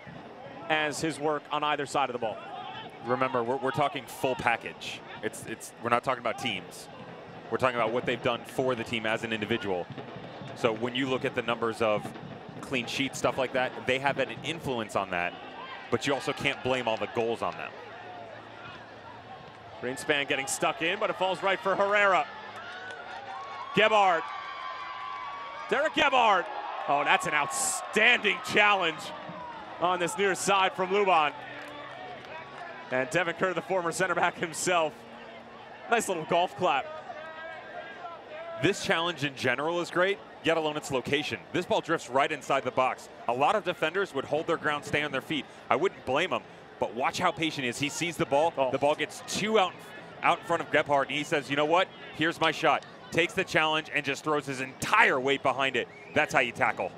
as his work on either side of the ball.
Remember, we're talking full package. We're not talking about teams. We're talking about what they've done for the team as an individual. So when you look at the numbers of clean sheets, stuff like that, they have an influence on that, but you also can't blame all the goals on them.
Greenspan getting stuck in, but it falls right for Herrera. Gebhardt. Derek Gebhardt. Oh, that's an outstanding challenge on this near side from Luban. And Devin Kerr, the former center back himself. Nice little golf clap.
This challenge in general is great, yet alone its location. This ball drifts right inside the box. A lot of defenders would hold their ground, stay on their feet. I wouldn't blame them, but watch how patient he is. He sees the ball. Oh. The ball gets 2 out in front of Gebhardt, and he says, you know what? Here's my shot. Takes the challenge and just throws his entire weight behind it. That's how you tackle.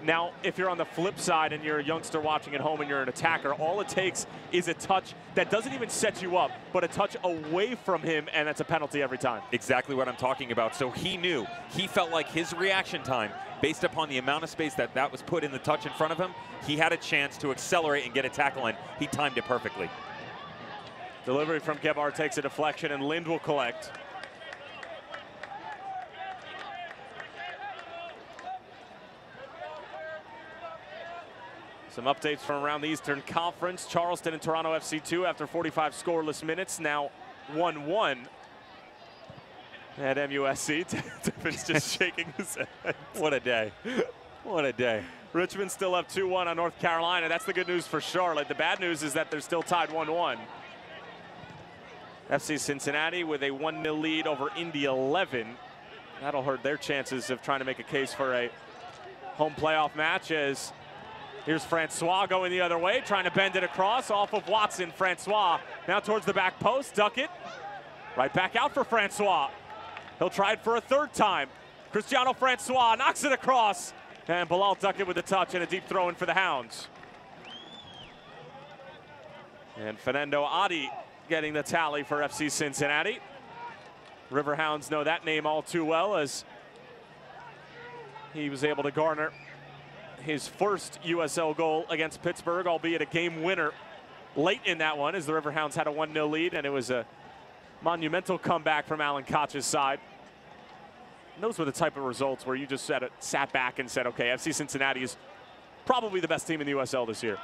Now, if you're on the flip side and you're a youngster watching at home and you're an attacker, all it takes is a touch that doesn't even set you up, but a touch away from him, and that's a penalty every time.
Exactly what I'm talking about. So he knew, he felt like his reaction time, based upon the amount of space that was put in the touch in front of him, he had a chance to accelerate and get a tackle in. He timed it perfectly.
Delivery from Gebhardt takes a deflection, and Lind will collect. Some updates from around the Eastern Conference. Charleston and Toronto FC 2 after 45 scoreless minutes, now 1-1 at MUSC. Devin's just shaking his head.
What a day. What a day.
Richmond still up 2-1 on North Carolina. That's the good news for Charlotte. The bad news is that they're still tied 1-1. FC Cincinnati with a 1-0 lead over Indy 11. That'll hurt their chances of trying to make a case for a home playoff match, as here's Francois going the other way, trying to bend it across off of Watson. Francois now towards the back post. Duckett right back out for Francois. He'll try it for a 3rd time. Cristiano Francois knocks it across. And Bilal Duckett with a touch and a deep throw in for the Hounds. And Fernando Adi getting the tally for FC Cincinnati. Riverhounds know that name all too well, as He was able to garner his first USL goal against Pittsburgh, albeit a game winner late in that one, as the Riverhounds had a 1-0 lead, and it was a monumental comeback from Alan Koch's side. And those were the type of results where you just sat back and said, okay, FC Cincinnati is probably the best team in the USL this year.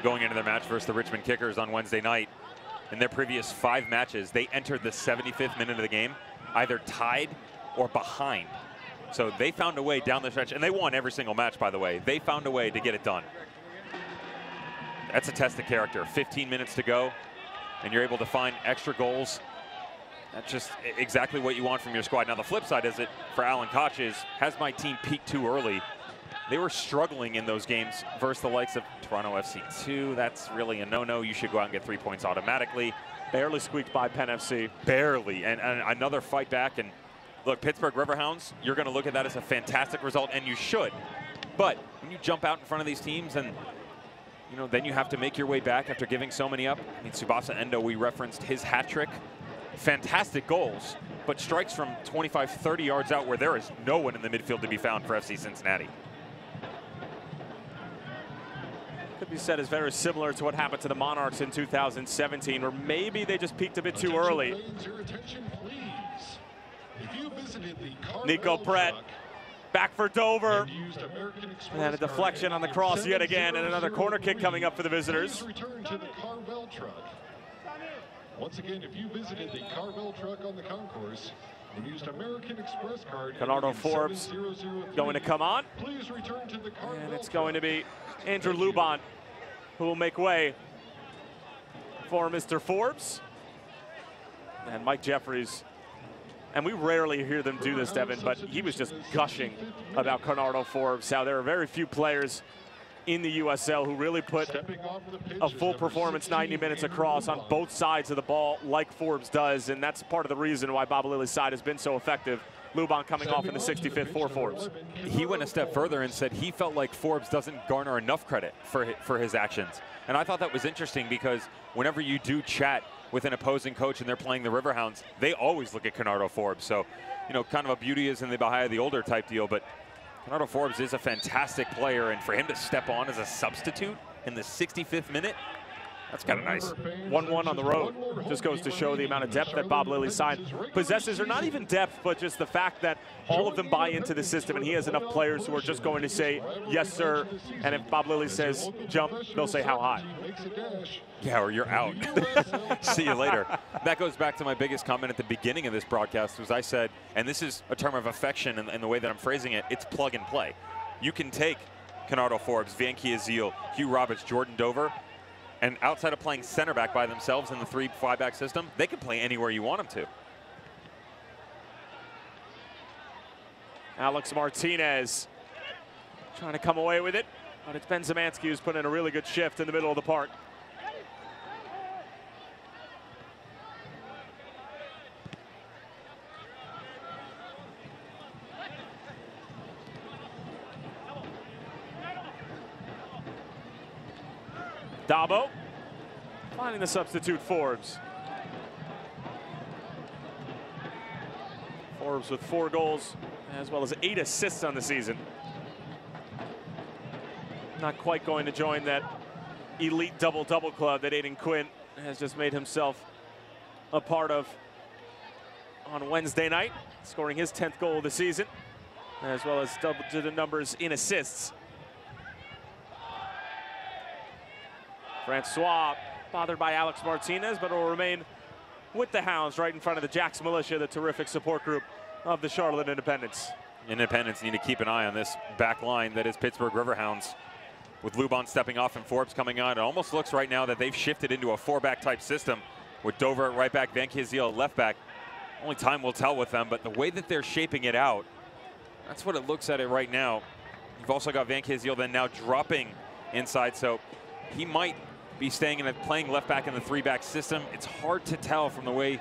Going into their match versus the Richmond Kickers on Wednesday night, in their previous 5 matches, they entered the 75th minute of the game either tied or behind. So they found a way down the stretch, and they won every single match, by the way. They found a way to get it done. That's a test of character. 15 minutes to go, and you're able to find extra goals. That's just exactly what you want from your squad. Now, the flip side is it for Alan Koch is, has my team peaked too early? They were struggling in those games versus the likes of Toronto FC 2. That's really a no-no. You should go out and get 3 points automatically.
Barely squeaked by Penn FC.
Barely, and another fight back. And look, Pittsburgh Riverhounds, you're going to look at that as a fantastic result, and you should. But when you jump out in front of these teams and then you have to make your way back after giving so many up. I mean, Tsubasa Endo, we referenced his hat trick. Fantastic goals, but strikes from 25, 30 yards out where there is no one in the midfield to be found for FC Cincinnati.
Could be said as very similar to what happened to the Monarchs in 2017, or maybe they just peaked a bit too early. Nico Brett back for Dover. And a deflection on the cross yet again, and another corner kick coming up for the visitors.
Once again, if you visited the Carvel truck on the concourse and used American Express card,
Bernardo Forbes going to come on.
Please return to the Carvel
and it's going to be Andrew Luban who will make way for Mr. Forbes. And Mike Jeffries. And we rarely hear them do this, Devin, but he was just gushing about Bernardo Forbes, how there are very few players in the USL who really put a full performance 90 minutes across on both sides of the ball like Forbes does, and that's part of the reason why Bob Lilly's side has been so effective. Luban coming off in the 65th for Forbes.
He went a step further and said he felt like Forbes doesn't garner enough credit for his actions. And I thought that was interesting because whenever you do chat with an opposing coach and they're playing the Riverhounds, they always look at Bernardo Forbes. So, kind of a beauty is in the behind the older type deal, but Bernardo Forbes is a fantastic player, and for him to step on as a substitute in the 65th minute, that's kind of nice.
1-1 on the road. Just goes to show the amount of depth that Bob Lilly's side possesses, or not even depth, but just the fact that all of them buy into the system, and he has enough players who are just going to say, yes, sir, and if Bob Lilly says jump, they'll say how high.
Yeah, or you're out. See you later. That goes back to my biggest comment at the beginning of this broadcast, was I said, and this is a term of affection in the way that I'm phrasing it, it's plug and play. You can take Bernardo Forbes, Vanky Azil, Hugh Roberts, Jordan Dover, and outside of playing center back by themselves in the 3-5-back system, they can play anywhere you want them to.
Alex Martinez trying to come away with it, but it's Ben Zemansky who's put in a really good shift in the middle of the park. Dabo finding the substitute Forbes. Forbes with 4 goals as well as 8 assists on the season. Not quite going to join that elite double-double club that Aiden Quinn has just made himself a part of on Wednesday night, scoring his 10th goal of the season, as well as double-digit numbers in assists. Francois bothered by Alex Martinez, but will remain with the Hounds right in front of the Jacks Militia, the terrific support group of the Charlotte Independents.
Independents need to keep an eye on this back line that is Pittsburgh Riverhounds. With Luban stepping off and Forbes coming on, it almost looks right now that they've shifted into a 4-back type system with Dover at right back, Van Kiziel at left back. Only time will tell with them, but the way that they're shaping it out, that's what it looks at it right now. You've also got Van Kiziel then now dropping inside, so he might be staying in a playing left back in the 3-back system. It's hard to tell from the way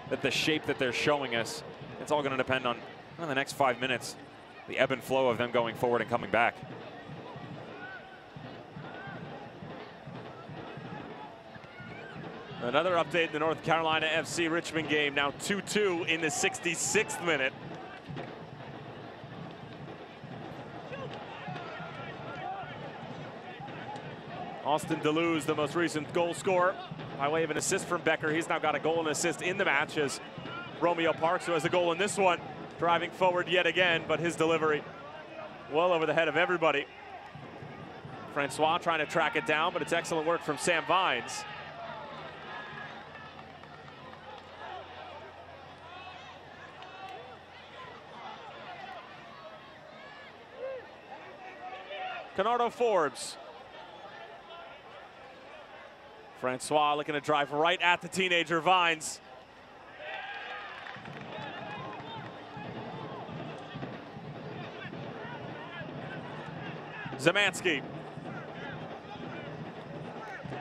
that the shape that they're showing us. It's all going to depend on the next 5 minutes, the ebb and flow of them going forward and coming back.
Another update in the North Carolina FC Richmond game, now 2-2 in the 66th minute. Austin Deleuze, the most recent goal scorer, by way of an assist from Becker. He's now got a goal and assist in the match as Romeo Parks, who has a goal in this one, driving forward yet again, but his delivery well over the head of everybody. Francois trying to track it down, but it's excellent work from Sam Vines. Canardo Forbes. Francois looking to drive right at the teenager Vines. Zemansky.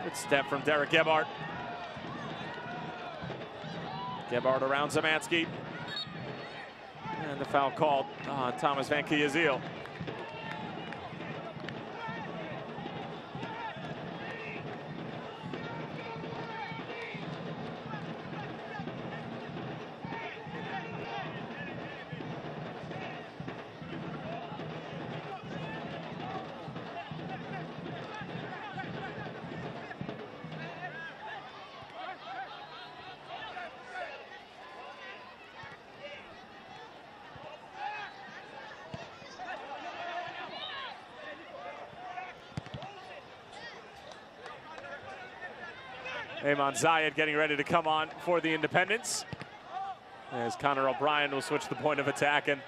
Good step from Derek Gebhardt. Gebhardt around Zemansky. And the foul called on Thomas Van Kiezeel. Eamon Zayed getting ready to come on for the Independents, as Connor O'Brien will switch the point of attack, and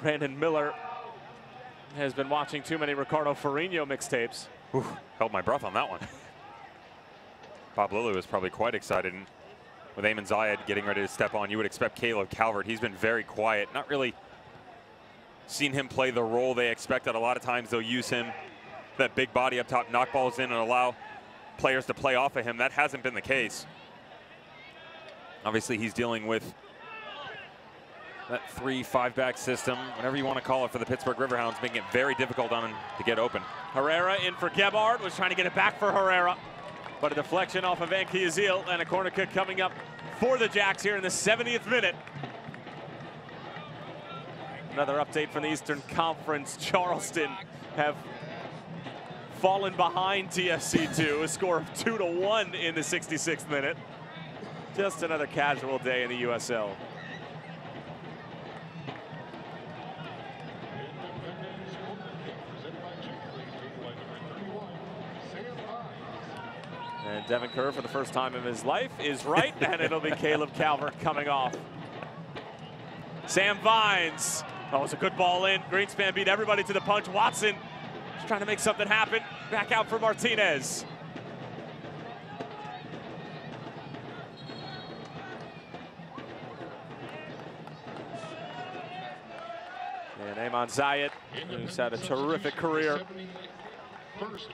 Brandon Miller has been watching too many Ricardo Ferrigno mixtapes.
Held my breath on that one. Bob Lilly was probably quite excited. And with Eamon Zayed getting ready to step on, you would expect Caleb Calvert. He's been very quiet, not really seen him play the role they expected. A lot of times they'll use him, that big body up top, knock balls in and allow players to play off of him. That hasn't been the case. Obviously, he's dealing with that 3-5 back system, whatever you want to call it, for the Pittsburgh Riverhounds, making it very difficult on him to get open.
Herrera in for Gebhardt, was trying to get it back for Herrera, but a deflection off of Van Kiezeel, and a corner kick coming up for the Jacks here in the 70th minute. Another update from the Eastern Conference. Charleston have fallen behind TFC2, a score of 2-1 in the 66th minute. Just another casual day in the USL. And Devin Kerr, for the first time in his life, is right, and it'll be Caleb Calvert coming off. Sam Vines. Oh, it's a good ball in. Greenspan beat everybody to the punch. Watson trying to make something happen. Back out for Martinez. And Eamon Zayed, who's had a terrific career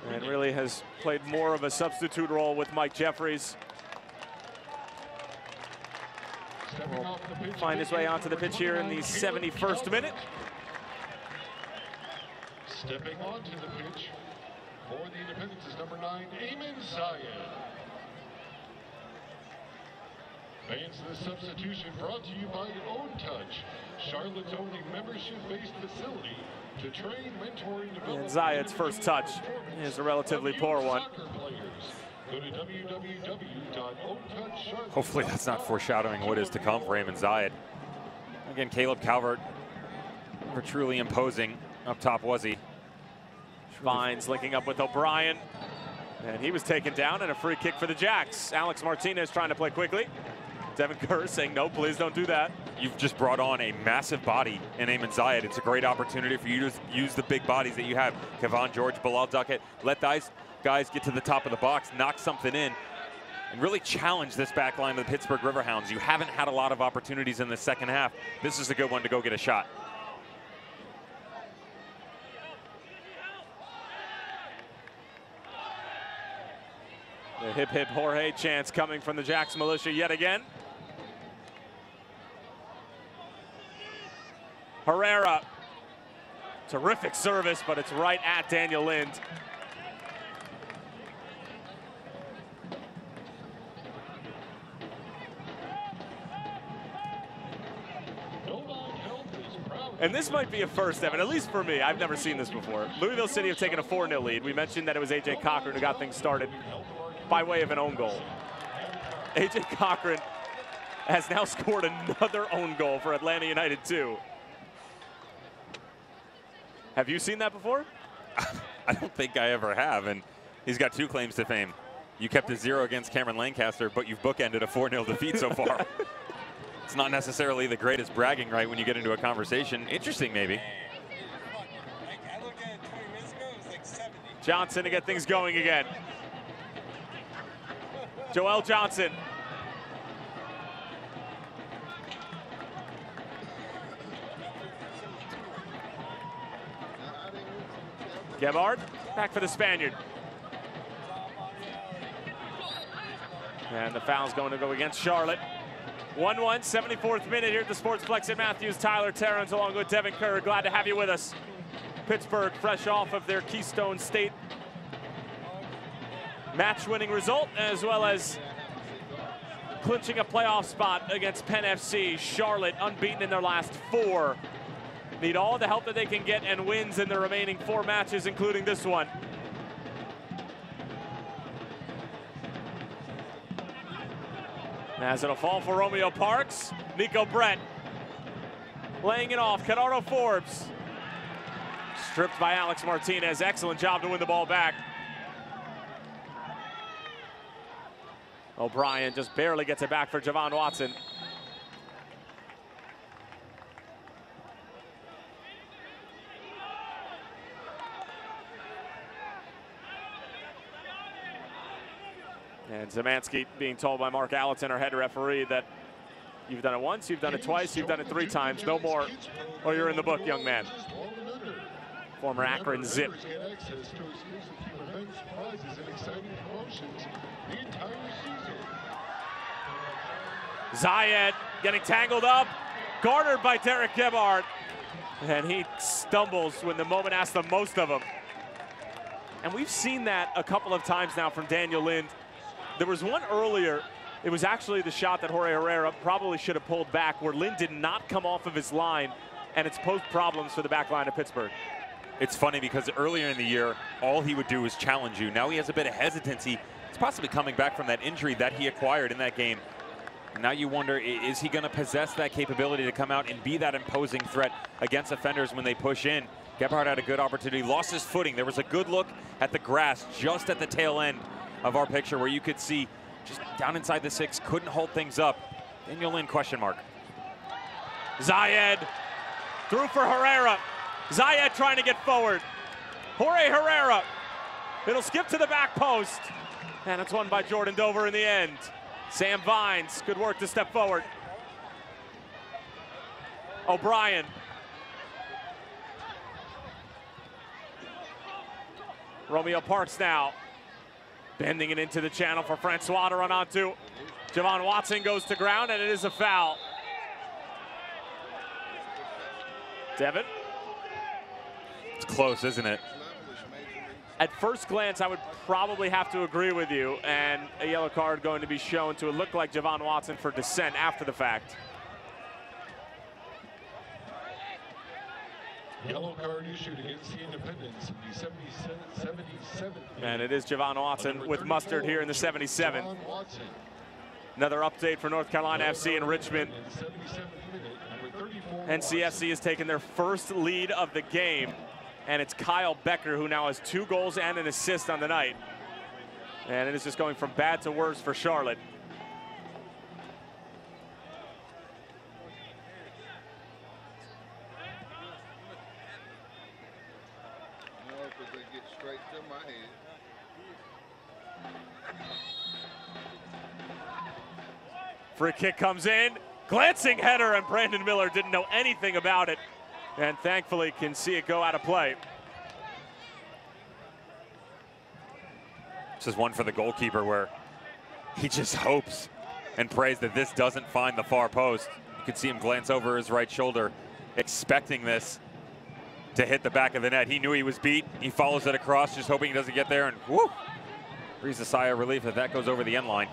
and really has played more of a substitute role with Mike Jeffries. Will find his way onto the pitch here in the 71st minute.
Stepping onto the pitch for the Independents is number 9, Eamon Zayed. Fans, this substitution brought to you by Own Touch, Charlotte's only membership-based facility to train, mentor, and develop.
And Zayed's first touch is a relatively poor one.
Go to www.owntouchcharlotte.com.
Hopefully that's not foreshadowing what is to come for Eamon Zayed. Again, Caleb Calvert, never truly imposing up top, was he?
Vines linking up with O'Brien, and he was taken down, and a free kick for the Jacks. Alex Martinez trying to play quickly. Devin Kerr saying, no, please don't do that.
You've just brought on a massive body in Eamon Zayed. It's a great opportunity for you to use the big bodies that you have. Kevon George, Bilal Duckett, let those guys get to the top of the box, knock something in, and really challenge this back line of the Pittsburgh Riverhounds. You haven't had a lot of opportunities in the second half. This is a good one to go get a shot.
The hip hip Jorge chants coming from the Jacks militia yet again. Herrera, terrific service, but it's right at Daniel Lind.
Novak Health is proud
And this might be a first, Evan, at least for me. I've never seen this before. Louisville City have taken a 4-0 lead. We mentioned that it was A.J. Cochran who got things started by way of an own goal. A.J. Cochran has now scored another own goal for Atlanta United, too. Have you seen that before?
I don't think I ever have, and he's got 2 claims to fame. You kept a 0 against Cameron Lancaster, but you've bookended a 4-0 defeat so far. It's not necessarily the greatest bragging right when you get into a conversation. Interesting, maybe.
Johnson to get things going again. Joel Johnson. Gebhardt back for the Spaniard. And the foul's going to go against Charlotte. 1-1, 74th minute here at the Sportsplex at Matthews. Tyler Terrence along with Devin Kerr. Glad to have you with us. Pittsburgh fresh off of their Keystone State match-winning result, as well as clinching a playoff spot against Penn FC. Charlotte unbeaten in their last 4. Need all the help that they can get and wins in the remaining 4 matches, including this one. As it'll fall for Romeo Parks. Nico Brett laying it off. Canaro Forbes. Stripped by Alex Martinez. Excellent job to win the ball back. O'Brien just barely gets it back for Javon Watson. And Zemansky being told by Mark Allaton, our head referee, that you've done it once, you've done it twice, you've done it 3 times, no more, or you're in the book, young man. Former Akron Zip. Zayed getting tangled up, garnered by Derek Gebhardt, and he stumbles when the moment asks the most of him. And we've seen that a couple of times now from Daniel Lind. There was one earlier, it was actually the shot that Jorge Herrera probably should have pulled back, where Lind did not come off of his line, and it's posed problems for the back line of Pittsburgh.
It's funny because earlier in the year, all he would do is challenge you. Now he has a bit of hesitancy. It's possibly coming back from that injury that he acquired in that game. Now you wonder, is he going to possess that capability to come out and be that imposing threat against offenders when they push in? Gebhardt had a good opportunity, lost his footing. There was a good look at the grass just at the tail end of our picture where you could see just down inside the 6, couldn't hold things up. Daniel Lind, question mark.
Zayed through for Herrera. Zayed trying to get forward. Jorge Herrera. It'll skip to the back post. And it's won by Jordan Dover in the end. Sam Vines, good work to step forward. O'Brien. Romeo Parks now. Bending it into the channel for Francois to run onto. Javon Watson goes to ground, and it is a foul. Devin?
It's close, isn't it?
At first glance, I would probably have to agree with you, and a yellow card going to be shown to look like Javon Watson for dissent after the fact.
Yellow card issued against the Independents in the 77th.
And it is Javon Watson with mustard here in the 77th. Another update for North Carolina FC in Richmond. NCFC has taken their first lead of the game, and it's Kyle Becker who now has 2 goals and an assist on the night. And it is just going from bad to worse for Charlotte. Free kick comes in, glancing header, and Brandon Miller didn't know anything about it, and thankfully can see it go out of play.
This is one for the goalkeeper where he just hopes and prays that this doesn't find the far post. You can see him glance over his right shoulder, expecting this to hit the back of the net. He knew he was beat. He follows it across, just hoping he doesn't get there, and whoo! Breathes a sigh of relief that that goes over the end line.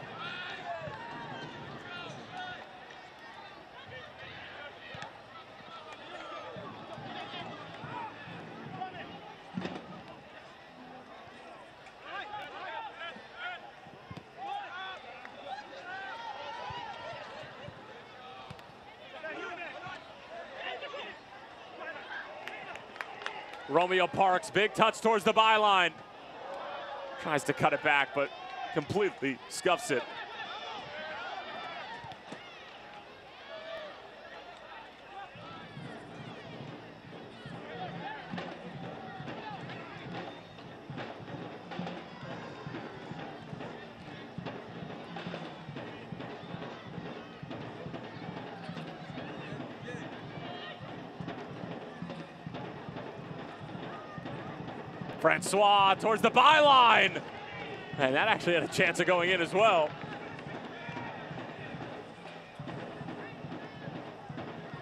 Romeo Parks, big touch towards the byline. Tries to cut it back, but completely scuffs it. Francois towards the byline. And that actually had a chance of going in as well.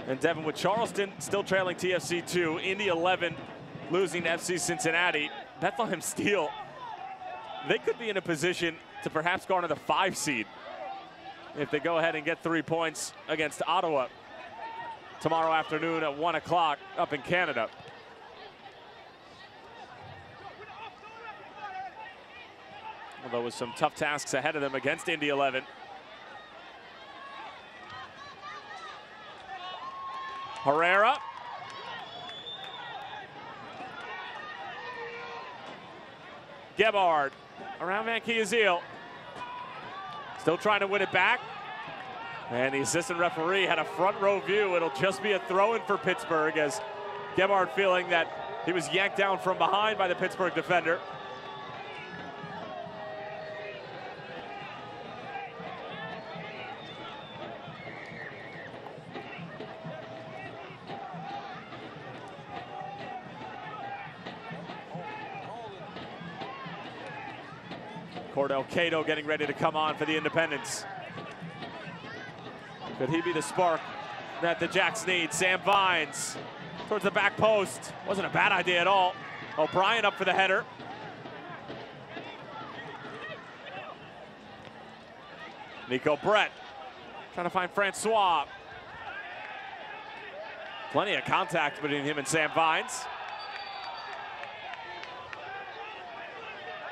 And Devin with Charleston still trailing TFC 2. Indy 11 losing to FC Cincinnati. Bethlehem Steel, they could be in a position to perhaps garner the 5 seed if they go ahead and get 3 points against Ottawa tomorrow afternoon at 1 o'clock up in Canada. Although with some tough tasks ahead of them against Indy 11. Herrera. Gebhard around Van Kiezeel. Still trying to win it back. And the assistant referee had a front row view. It'll just be a throw-in for Pittsburgh as Gebhard feeling that he was yanked down from behind by the Pittsburgh defender. Cordell Cato getting ready to come on for the Independents. Could he be the spark that the Jacks need? Sam Vines towards the back post. Wasn't a bad idea at all. O'Brien up for the header. Nico Brett trying to find Francois. Plenty of contact between him and Sam Vines.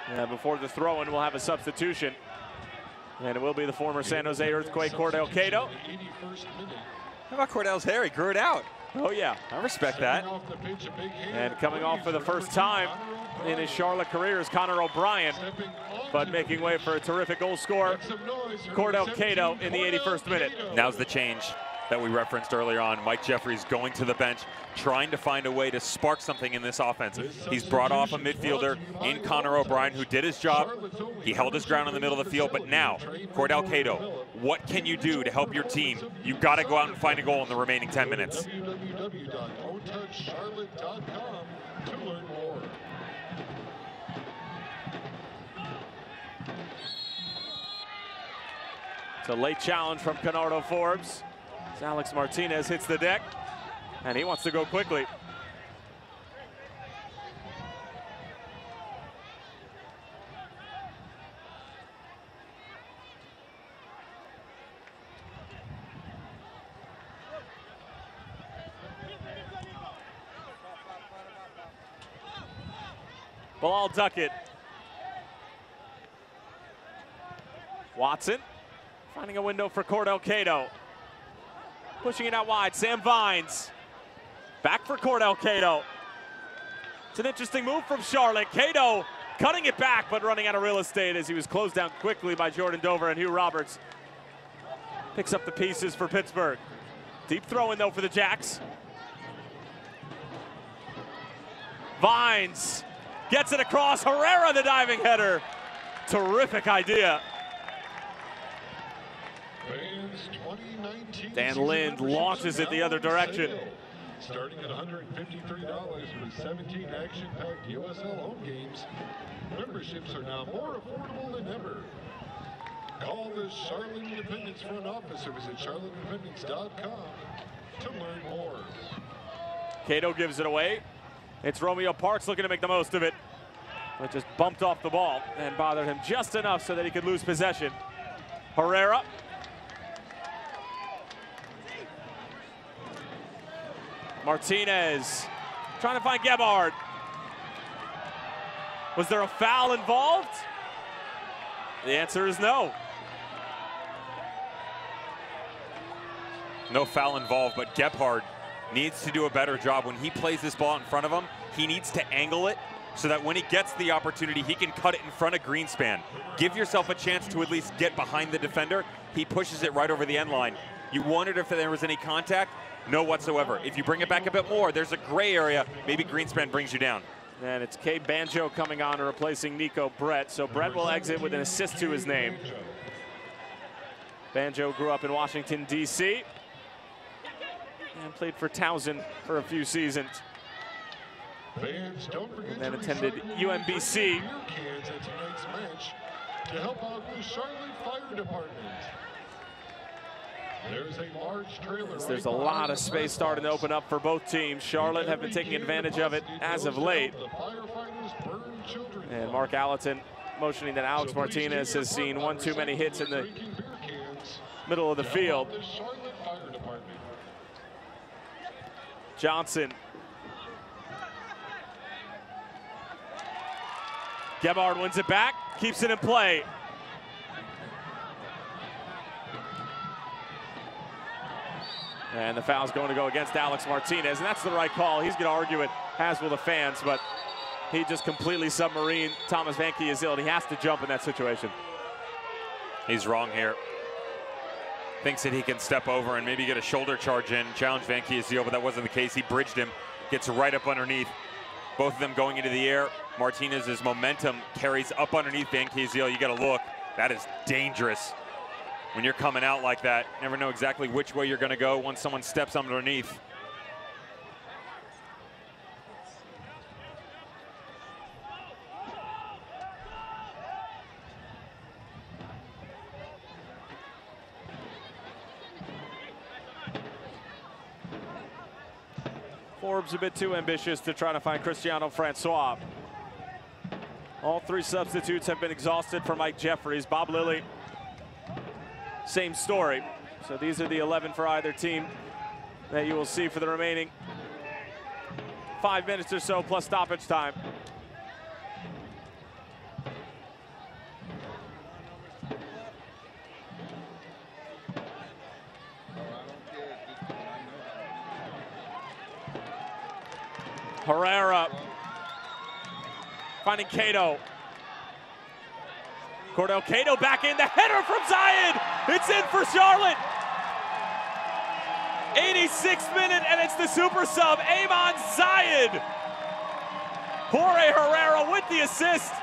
Yeah, before the throw-in, we'll have a substitution. And it will be the former San Jose Earthquake, Cordell Cato.
How about Cordell's hair? He grew it out.
Oh, yeah.
I respect that.
And coming off for the first time in his Charlotte career is Connor O'Brien. But making way for a terrific goal scorer, Cordell Cato in the 81st minute.
Now's the change that we referenced earlier on. Mike Jeffries going to the bench, trying to find a way to spark something in this offense. He's brought off a midfielder in Connor O'Brien who did his job. He held his ground in the middle of the field, but now, Cordell Cato, what can you do to help your team? You've got to go out and find a goal in the remaining 10 minutes.
www.otouchcharlotte.com to learn more.
It's a late challenge from Canardo Forbes. As Alex Martinez hits the deck, and he wants to go quickly. Bilal Duckett. Watson finding a window for Cordell Cato. Pushing it out wide, Sam Vines. Back for Cordell Cato. It's an interesting move from Charlotte. Cato cutting it back, but running out of real estate as he was closed down quickly by Jordan Dover, and Hugh Roberts picks up the pieces for Pittsburgh. Deep throw in though for the Jacks. Vines gets it across, Herrera the diving header. Terrific idea. Dan Lind launches it the other direction.
Starting at $153 with 17 action-packed USL home games, memberships are now more affordable than ever. Call the Charlotte Independence front office or visit charlotteindependence.com to learn more.
Cato gives it away. It's Romeo Parks looking to make the most of it. But just bumped off the ball and bothered him just enough so that he could lose possession. Herrera. Martinez trying to find Gebhard. Was there a foul involved? The answer is no.
No foul involved, but Gebhard needs to do a better job. When he plays this ball in front of him, he needs to angle it so that when he gets the opportunity, he can cut it in front of Greenspan. Give yourself a chance to at least get behind the defender. He pushes it right over the end line. You wondered if there was any contact? No whatsoever. If you bring it back a bit more, there's a gray area. Maybe Greenspan brings you down.
And it's Cade Banjo coming on and replacing Nico Brett. So Brett will exit with an assist to his name. Banjo grew up in Washington, D.C. and played for Towson for a few seasons.
Fans, don't forget
And then
to
attended
recycle
UMBC.
beer cans at tonight's match to help out the Charlotte Fire Department. There's a large trailer.
There's a lot of space starting to open up for both teams. Charlotte have been taking advantage of it as of late. And Mark Allerton motioning that Alex Martinez has seen one too many hits in the middle of the field. Johnson. Gebhard wins it back, keeps it in play. And the foul's going to go against Alex Martinez, and that's the right call. He's going to argue it, as will the fans, but he just completely submarined Thomas Vanke is ill, and he has to jump in that situation.
He's wrong here. Thinks that he can step over and maybe get a shoulder charge in, challenge Vanke is ill, but that wasn't the case. He bridged him, gets right up underneath. Both of them going into the air. Martinez's momentum carries up underneath Van Kiesel. You got to look. That is dangerous. When you're coming out like that, you never know exactly which way you're going to go once someone steps underneath.
Forbes a bit too ambitious to try to find Cristiano Francois. All three substitutes have been exhausted for Mike Jeffries. Bob Lilly, same story. So these are the 11 for either team that you will see for the remaining 5 minutes or so plus stoppage time. Herrera finding Cato. Cordell Cato back in, the header from Zayed. It's in for Charlotte. 86th minute, and it's the super sub, Amon Zayed. Jorge Herrera with the assist,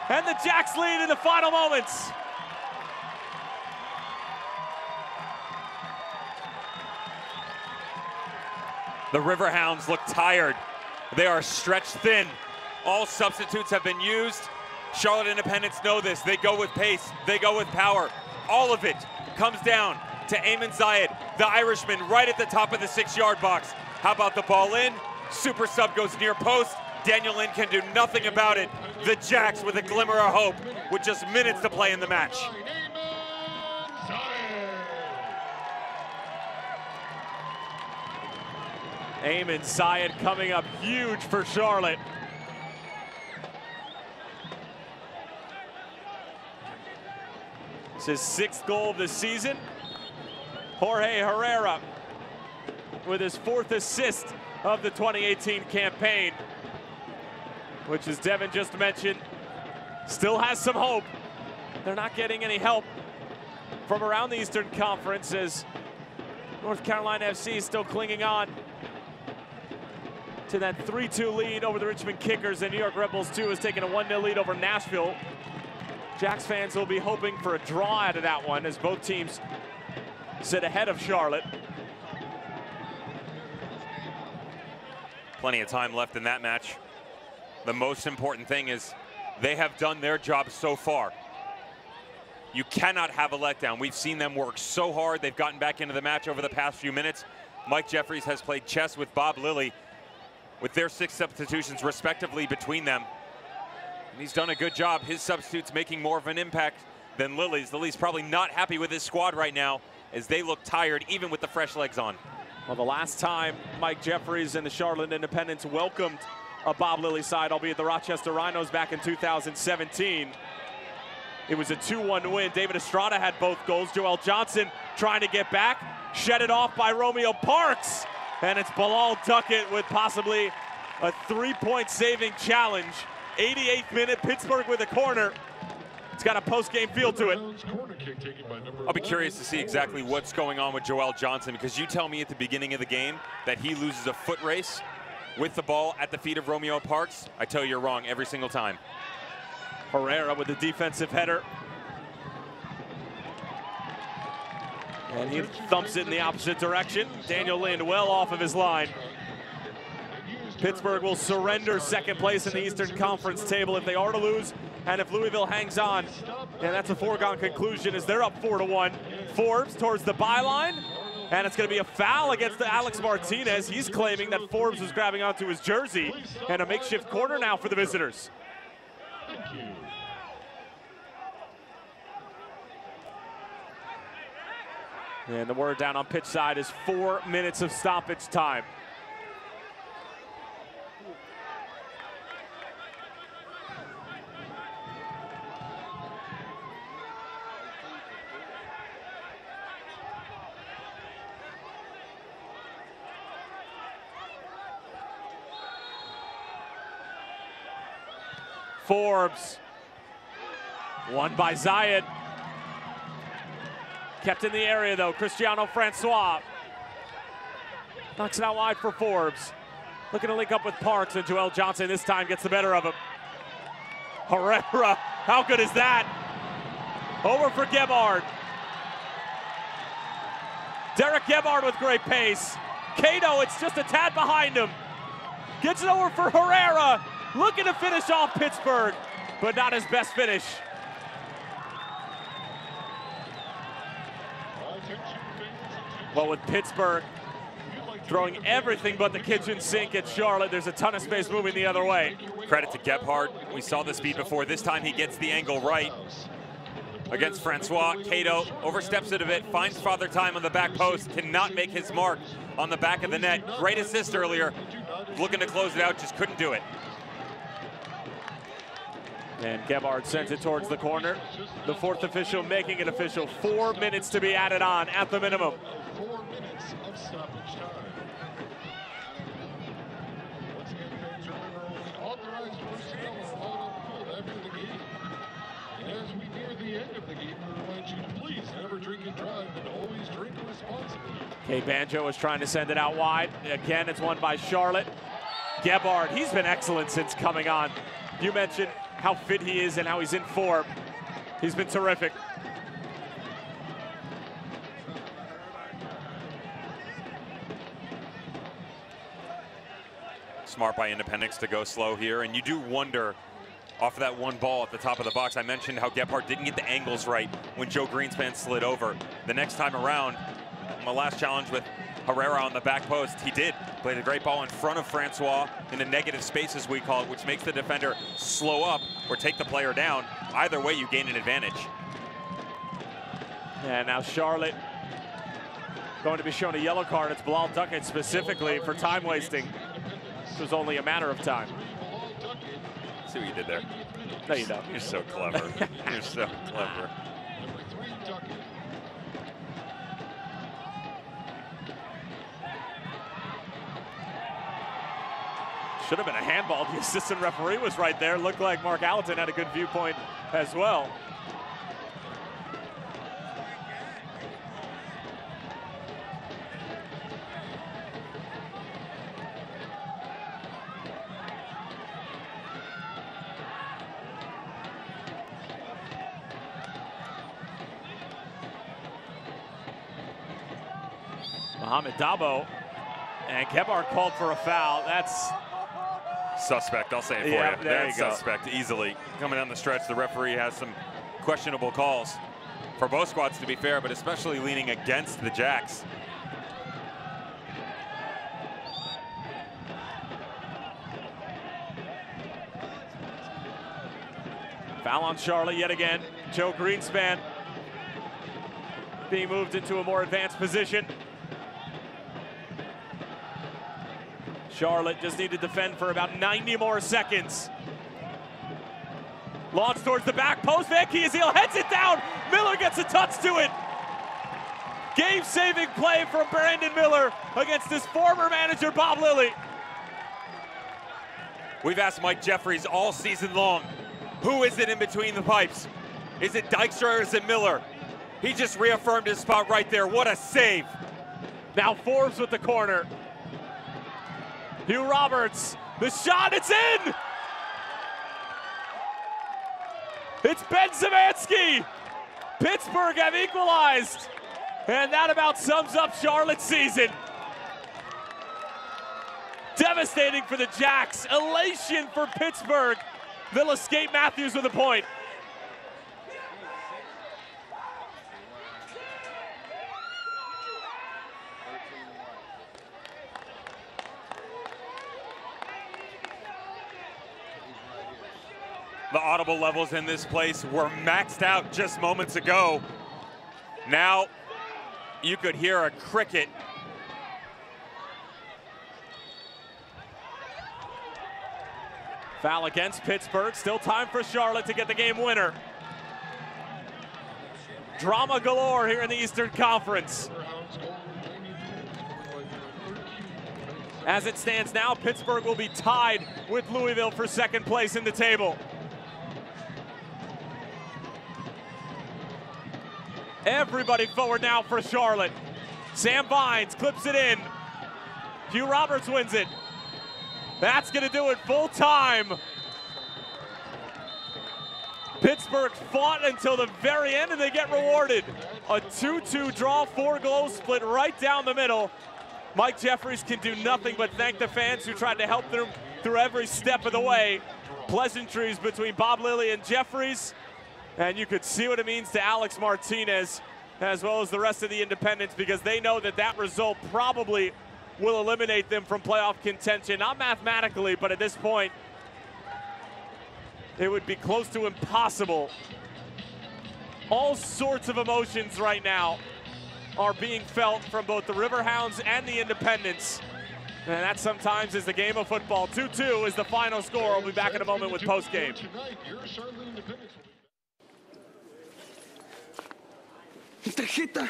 and the Jacks lead in the final moments.
The Riverhounds look tired. They are stretched thin. All substitutes have been used. Charlotte Independents know this. They go with pace. They go with power. All of it comes down to Amon Zayed, the Irishman, right at the top of the 6-yard box. How about the ball in? Super sub goes near post. Daniel Lynn can do nothing about it. The Jacks with a glimmer of hope with just minutes to play in the match.
Amon Zayed coming up huge for Charlotte. It's his 6th goal of the season. Jorge Herrera with his 4th assist of the 2018 campaign, which, as Devin just mentioned, still has some hope. They're not getting any help from around the Eastern Conference, as North Carolina FC is still clinging on to that 3-2 lead over the Richmond Kickers, and New York Red Bulls 2 has taken a 1-0 lead over Nashville. Jacks fans will be hoping for a draw out of that one, as both teams sit ahead of Charlotte.
Plenty of time left in that match. The most important thing is they have done their job so far. You cannot have a letdown. We've seen them work so hard. They've gotten back into the match over the past few minutes. Mike Jeffries has played chess with Bob Lilly, with their 6 substitutions respectively between them. And he's done a good job. His substitutes making more of an impact than Lilly's. Lilly's probably not happy with his squad right now, as they look tired, even with the fresh legs on.
Well, the last time Mike Jeffries and the Charlotte Independents welcomed a Bob Lilly side, albeit the Rochester Rhinos, back in 2017, it was a 2-1 win. David Estrada had both goals. Joel Johnson trying to get back, shed it off by Romeo Parks. And it's Bilal Duckett with possibly a 3-point saving challenge. 88th minute, Pittsburgh with a corner. It's got a post-game feel to it.
I'll be curious to see exactly what's going on with Joel Johnson, because you tell me at the beginning of the game that he loses a foot race with the ball at the feet of Romeo Parks. I tell you you're wrong every single time.
Herrera with the defensive header. And he thumps it in the opposite direction. Daniel Lind well off of his line. Pittsburgh will surrender second place in the Eastern Conference table if they are to lose. And if Louisville hangs on, and that's a foregone conclusion as they're up 4-1. Forbes towards the byline. And it's going to be a foul against Alex Martinez. He's claiming that Forbes was grabbing onto his jersey. And a makeshift corner now for the visitors. And the word down on pitch side is 4 minutes of stoppage time. Forbes, won by Zayed. Kept in the area though, Cristiano Francois. Knocks it out wide for Forbes. Looking to link up with Parks, and Joel Johnson this time gets the better of him. Herrera, how good is that? Over for Gebhard. Derek Gebhard with great pace. Cato, it's just a tad behind him. Gets it over for Herrera. Looking to finish off Pittsburgh, but not his best finish. Well, with Pittsburgh throwing everything but the kitchen sink at Charlotte, there's a ton of space moving the other way.
Credit to Gebhard. We saw the speed before. This time he gets the angle right against Francois. Cato oversteps it a bit, finds Father Time on the back post, cannot make his mark on the back of the net. Great assist earlier. Looking to close it out, just couldn't do it.
And Gebhard sends it towards the corner. The fourth official making it official. 4 minutes to be added on at the minimum.
4 minutes of stoppage time. Once again, fans, remember only authorized personnel are allowed on the field after the game. And as we near the end of the game, we remind you to please never drink and drive and always drink responsibly.
Kay Banjo is trying to send it out wide. Again, it's won by Charlotte. Gebhard, he's been excellent since coming on. You mentioned how fit he is and how he's in form. He's been terrific.
Smart by Independence to go slow here, and you do wonder off of that one ball at the top of the box. I mentioned how Gebhard didn't get the angles right when Joe Greenspan slid over. The next time around, my last challenge with Herrera on the back post, he did. Played a great ball in front of Francois in a negative space, as we call it, which makes the defender slow up or take the player down. Either way, you gain an advantage.
And now Charlotte going to be shown a yellow card. It's Bilal Duckett specifically for time wasting. This was only a matter of time.
See what you did there?
No, you don't.
You're so clever. You're so clever.
Number 3, Duckett.
Should have been a handball. The assistant referee was right there. Looked like Mark Allerton had a good viewpoint as well. Mohamed Dabo, and Gebhard called for a foul. That's
suspect, I'll say it for you. That's suspect, easily. Coming down the stretch, the referee has some questionable calls for both squads, to be fair, but especially leaning against the Jacks.
Foul on Charlotte yet again. Joe Greenspan being moved into a more advanced position. Charlotte just need to defend for about 90 more seconds. Launch towards the back post. Van Kiesel heads it down. Miller gets a touch to it. Game-saving play from Brandon Miller against his former manager, Bob Lilly.
We've asked Mike Jeffries all season long, who is it in between the pipes? Is it Dykstra or is it Miller? He just reaffirmed his spot right there. What a save.
Now Forbes with the corner. Hugh Roberts, the shot, it's in! It's Ben Szymanski. Pittsburgh have equalized. And that about sums up Charlotte's season. Devastating for the Jacks. Elation for Pittsburgh. They'll escape Matthews with a point.
The audible levels in this place were maxed out just moments ago. Now you could hear a cricket.
Foul against Pittsburgh. Still time for Charlotte to get the game winner. Drama galore here in the Eastern Conference. As it stands now, Pittsburgh will be tied with Louisville for second place in the table. Everybody forward now for Charlotte. Sam Vines clips it in. Hugh Roberts wins it. That's going to do it full time. Pittsburgh fought until the very end and they get rewarded. A 2-2 draw, 4-goal split right down the middle. Mike Jeffries can do nothing but thank the fans who tried to help them through every step of the way. Pleasantries between Bob Lilly and Jeffries. And you could see what it means to Alex Martinez as well as the rest of the independents, because they know that that result probably will eliminate them from playoff contention. Not mathematically, but at this point, it would be close to impossible. All sorts of emotions right now are being felt from both the Riverhounds and the independents. And that sometimes is the game of football. 2-2 is the final score. We'll be back in a moment with postgame.
Mi tarjeta.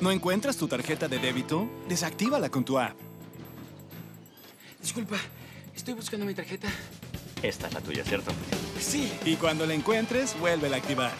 ¿No encuentras tu tarjeta de débito? Desactívala con tu app.
Disculpa, estoy buscando mi tarjeta.
Esta es la tuya, ¿cierto?
Sí.
Y cuando la encuentres, vuélvela a activar.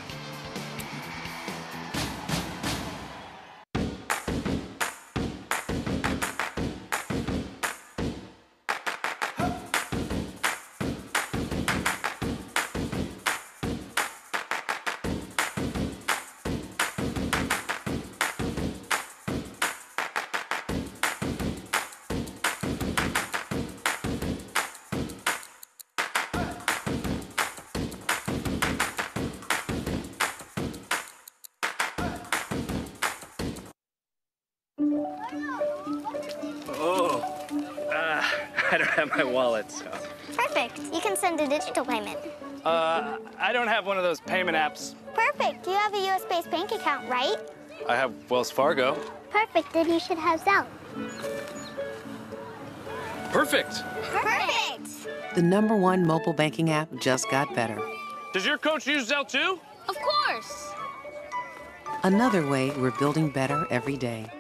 I don't have my wallet, so.
Perfect. You can send a digital payment.
I don't have one of those payment apps.
Perfect. You have a US-based bank account, right?
I have Wells Fargo.
Perfect. Then you should have Zelle.
Perfect.
Perfect.
The #1 mobile banking app just got better.
Does your coach use Zelle too?
Of course.
Another way we're building better every day.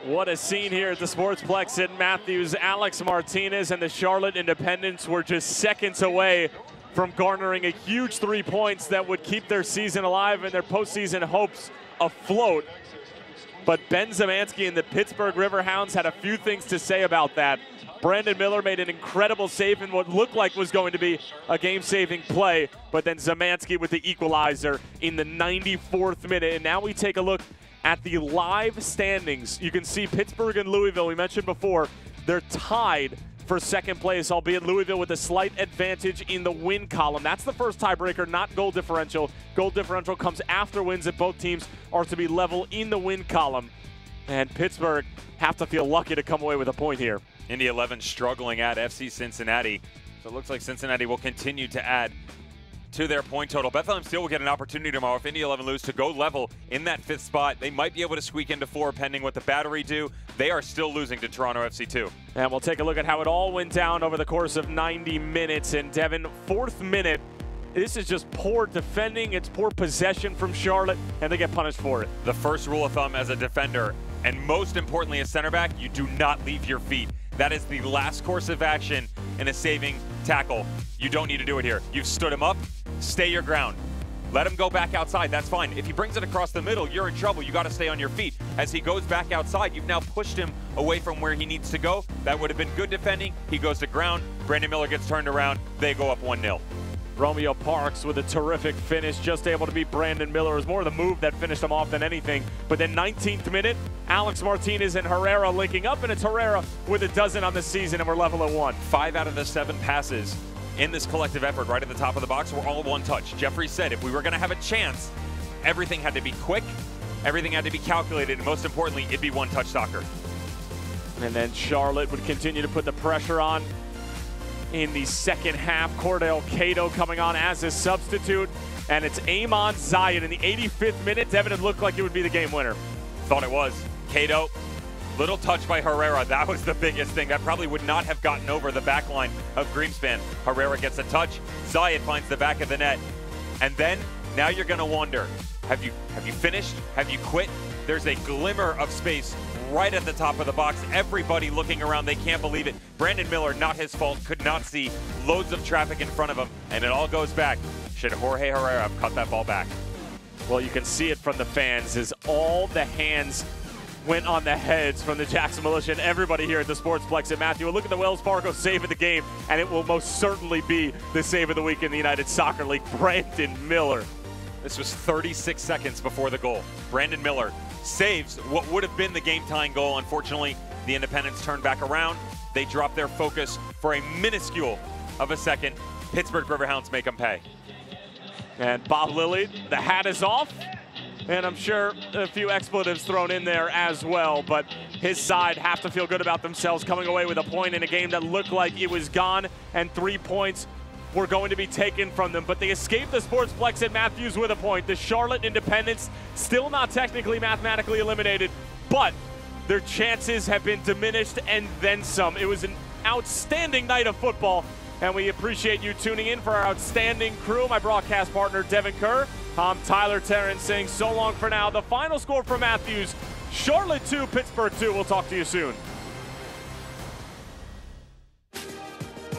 What a scene here at the Sportsplex in Matthews. Alex Martinez and the Charlotte Independents were just seconds away from garnering a huge 3 points that would keep their season alive and their postseason hopes afloat. But Ben Zemansky and the Pittsburgh Riverhounds had a few things to say about that. Brandon Miller made an incredible save in what looked like was going to be a game-saving play, but then Zemansky with the equalizer in the 94th minute. And now we take a look at the live standings. You can see Pittsburgh and Louisville, we mentioned before, they're tied for second place, albeit Louisville with a slight advantage in the win column. That's the first tiebreaker, not goal differential. Goal differential comes after wins, and both teams are to be level in the win column. And Pittsburgh have to feel lucky to come away with a point here.
Indy 11 struggling at FC Cincinnati. So it looks like Cincinnati will continue to add to their point total. Bethlehem Steel will get an opportunity tomorrow if Indy 11 lose to go level in that 5th spot. They might be able to squeak into 4 pending what the Battery do. They are still losing to Toronto FC 2.
And we'll take a look at how it all went down over the course of 90 minutes. And Devin, 4th minute, this is just poor defending. It's poor possession from Charlotte, and they get punished for it.
The first rule of thumb as a defender, and most importantly as center back, you do not leave your feet. That is the last course of action in a saving tackle. You don't need to do it here. You've stood him up, stay your ground. Let him go back outside, that's fine. If he brings it across the middle, you're in trouble. You gotta stay on your feet. As he goes back outside, you've now pushed him away from where he needs to go. That would have been good defending. He goes to ground. Brandon Miller gets turned around. They go up 1-0.
Romeo Parks with a terrific finish, just able to beat Brandon Miller. It was more the move that finished him off than anything. But then 19th minute, Alex Martinez and Herrera linking up, and it's Herrera with a dozen on the season, and we're level at 1.
5 out of the 7 passes in this collective effort right at the top of the box were all one touch. Jeffrey said if we were gonna have a chance, everything had to be quick, everything had to be calculated, and most importantly, it'd be one-touch soccer.
And then Charlotte would continue to put the pressure on in the second half. Cordell Cato coming on as a substitute, and it's Amon Zayed in the 85th minute. Devin, it looked like it would be the game winner.
Thought it was. Cato, little touch by Herrera. That was the biggest thing. That probably would not have gotten over the back line of Greenspan. Herrera gets a touch. Zayed finds the back of the net. And then, now you're going to wonder, have you finished? Have you quit? There's a glimmer of space right at the top of the box. Everybody looking around, they can't believe it. Brandon Miller, not his fault, could not see. Loads of traffic in front of him, and it all goes back. Should Jorge Herrera have cut that ball back?
Well, you can see it from the fans as all the hands went on the heads from the Jackson Militia and everybody here at the Sportsplex at Matthew. Look at the Wells Fargo save of the game, and it will most certainly be the save of the week in the United Soccer League. Brandon Miller.
This was 36 seconds before the goal. Brandon Miller saves what would have been the game-tying goal. Unfortunately, the Independents turned back around. They dropped their focus for a minuscule of a second. Pittsburgh Riverhounds make them pay.
And Bob Lilly, the hat is off. And I'm sure a few expletives thrown in there as well. But his side have to feel good about themselves coming away with a point in a game that looked like it was gone. And 3 points were going to be taken from them, but they escaped the Sportsplex at Matthews with a point. The Charlotte Independents still not technically mathematically eliminated, but their chances have been diminished and then some. It was an outstanding night of football, and we appreciate you tuning in for our outstanding crew. My broadcast partner, Devin Kerr. I'm Tyler Terrence saying so long for now. The final score for Matthews, Charlotte 2, Pittsburgh 2. We'll talk to you soon.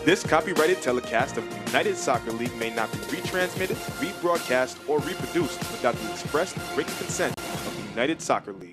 This copyrighted telecast of the United Soccer League may not be retransmitted, rebroadcast, or reproduced without the express written consent of the United Soccer League.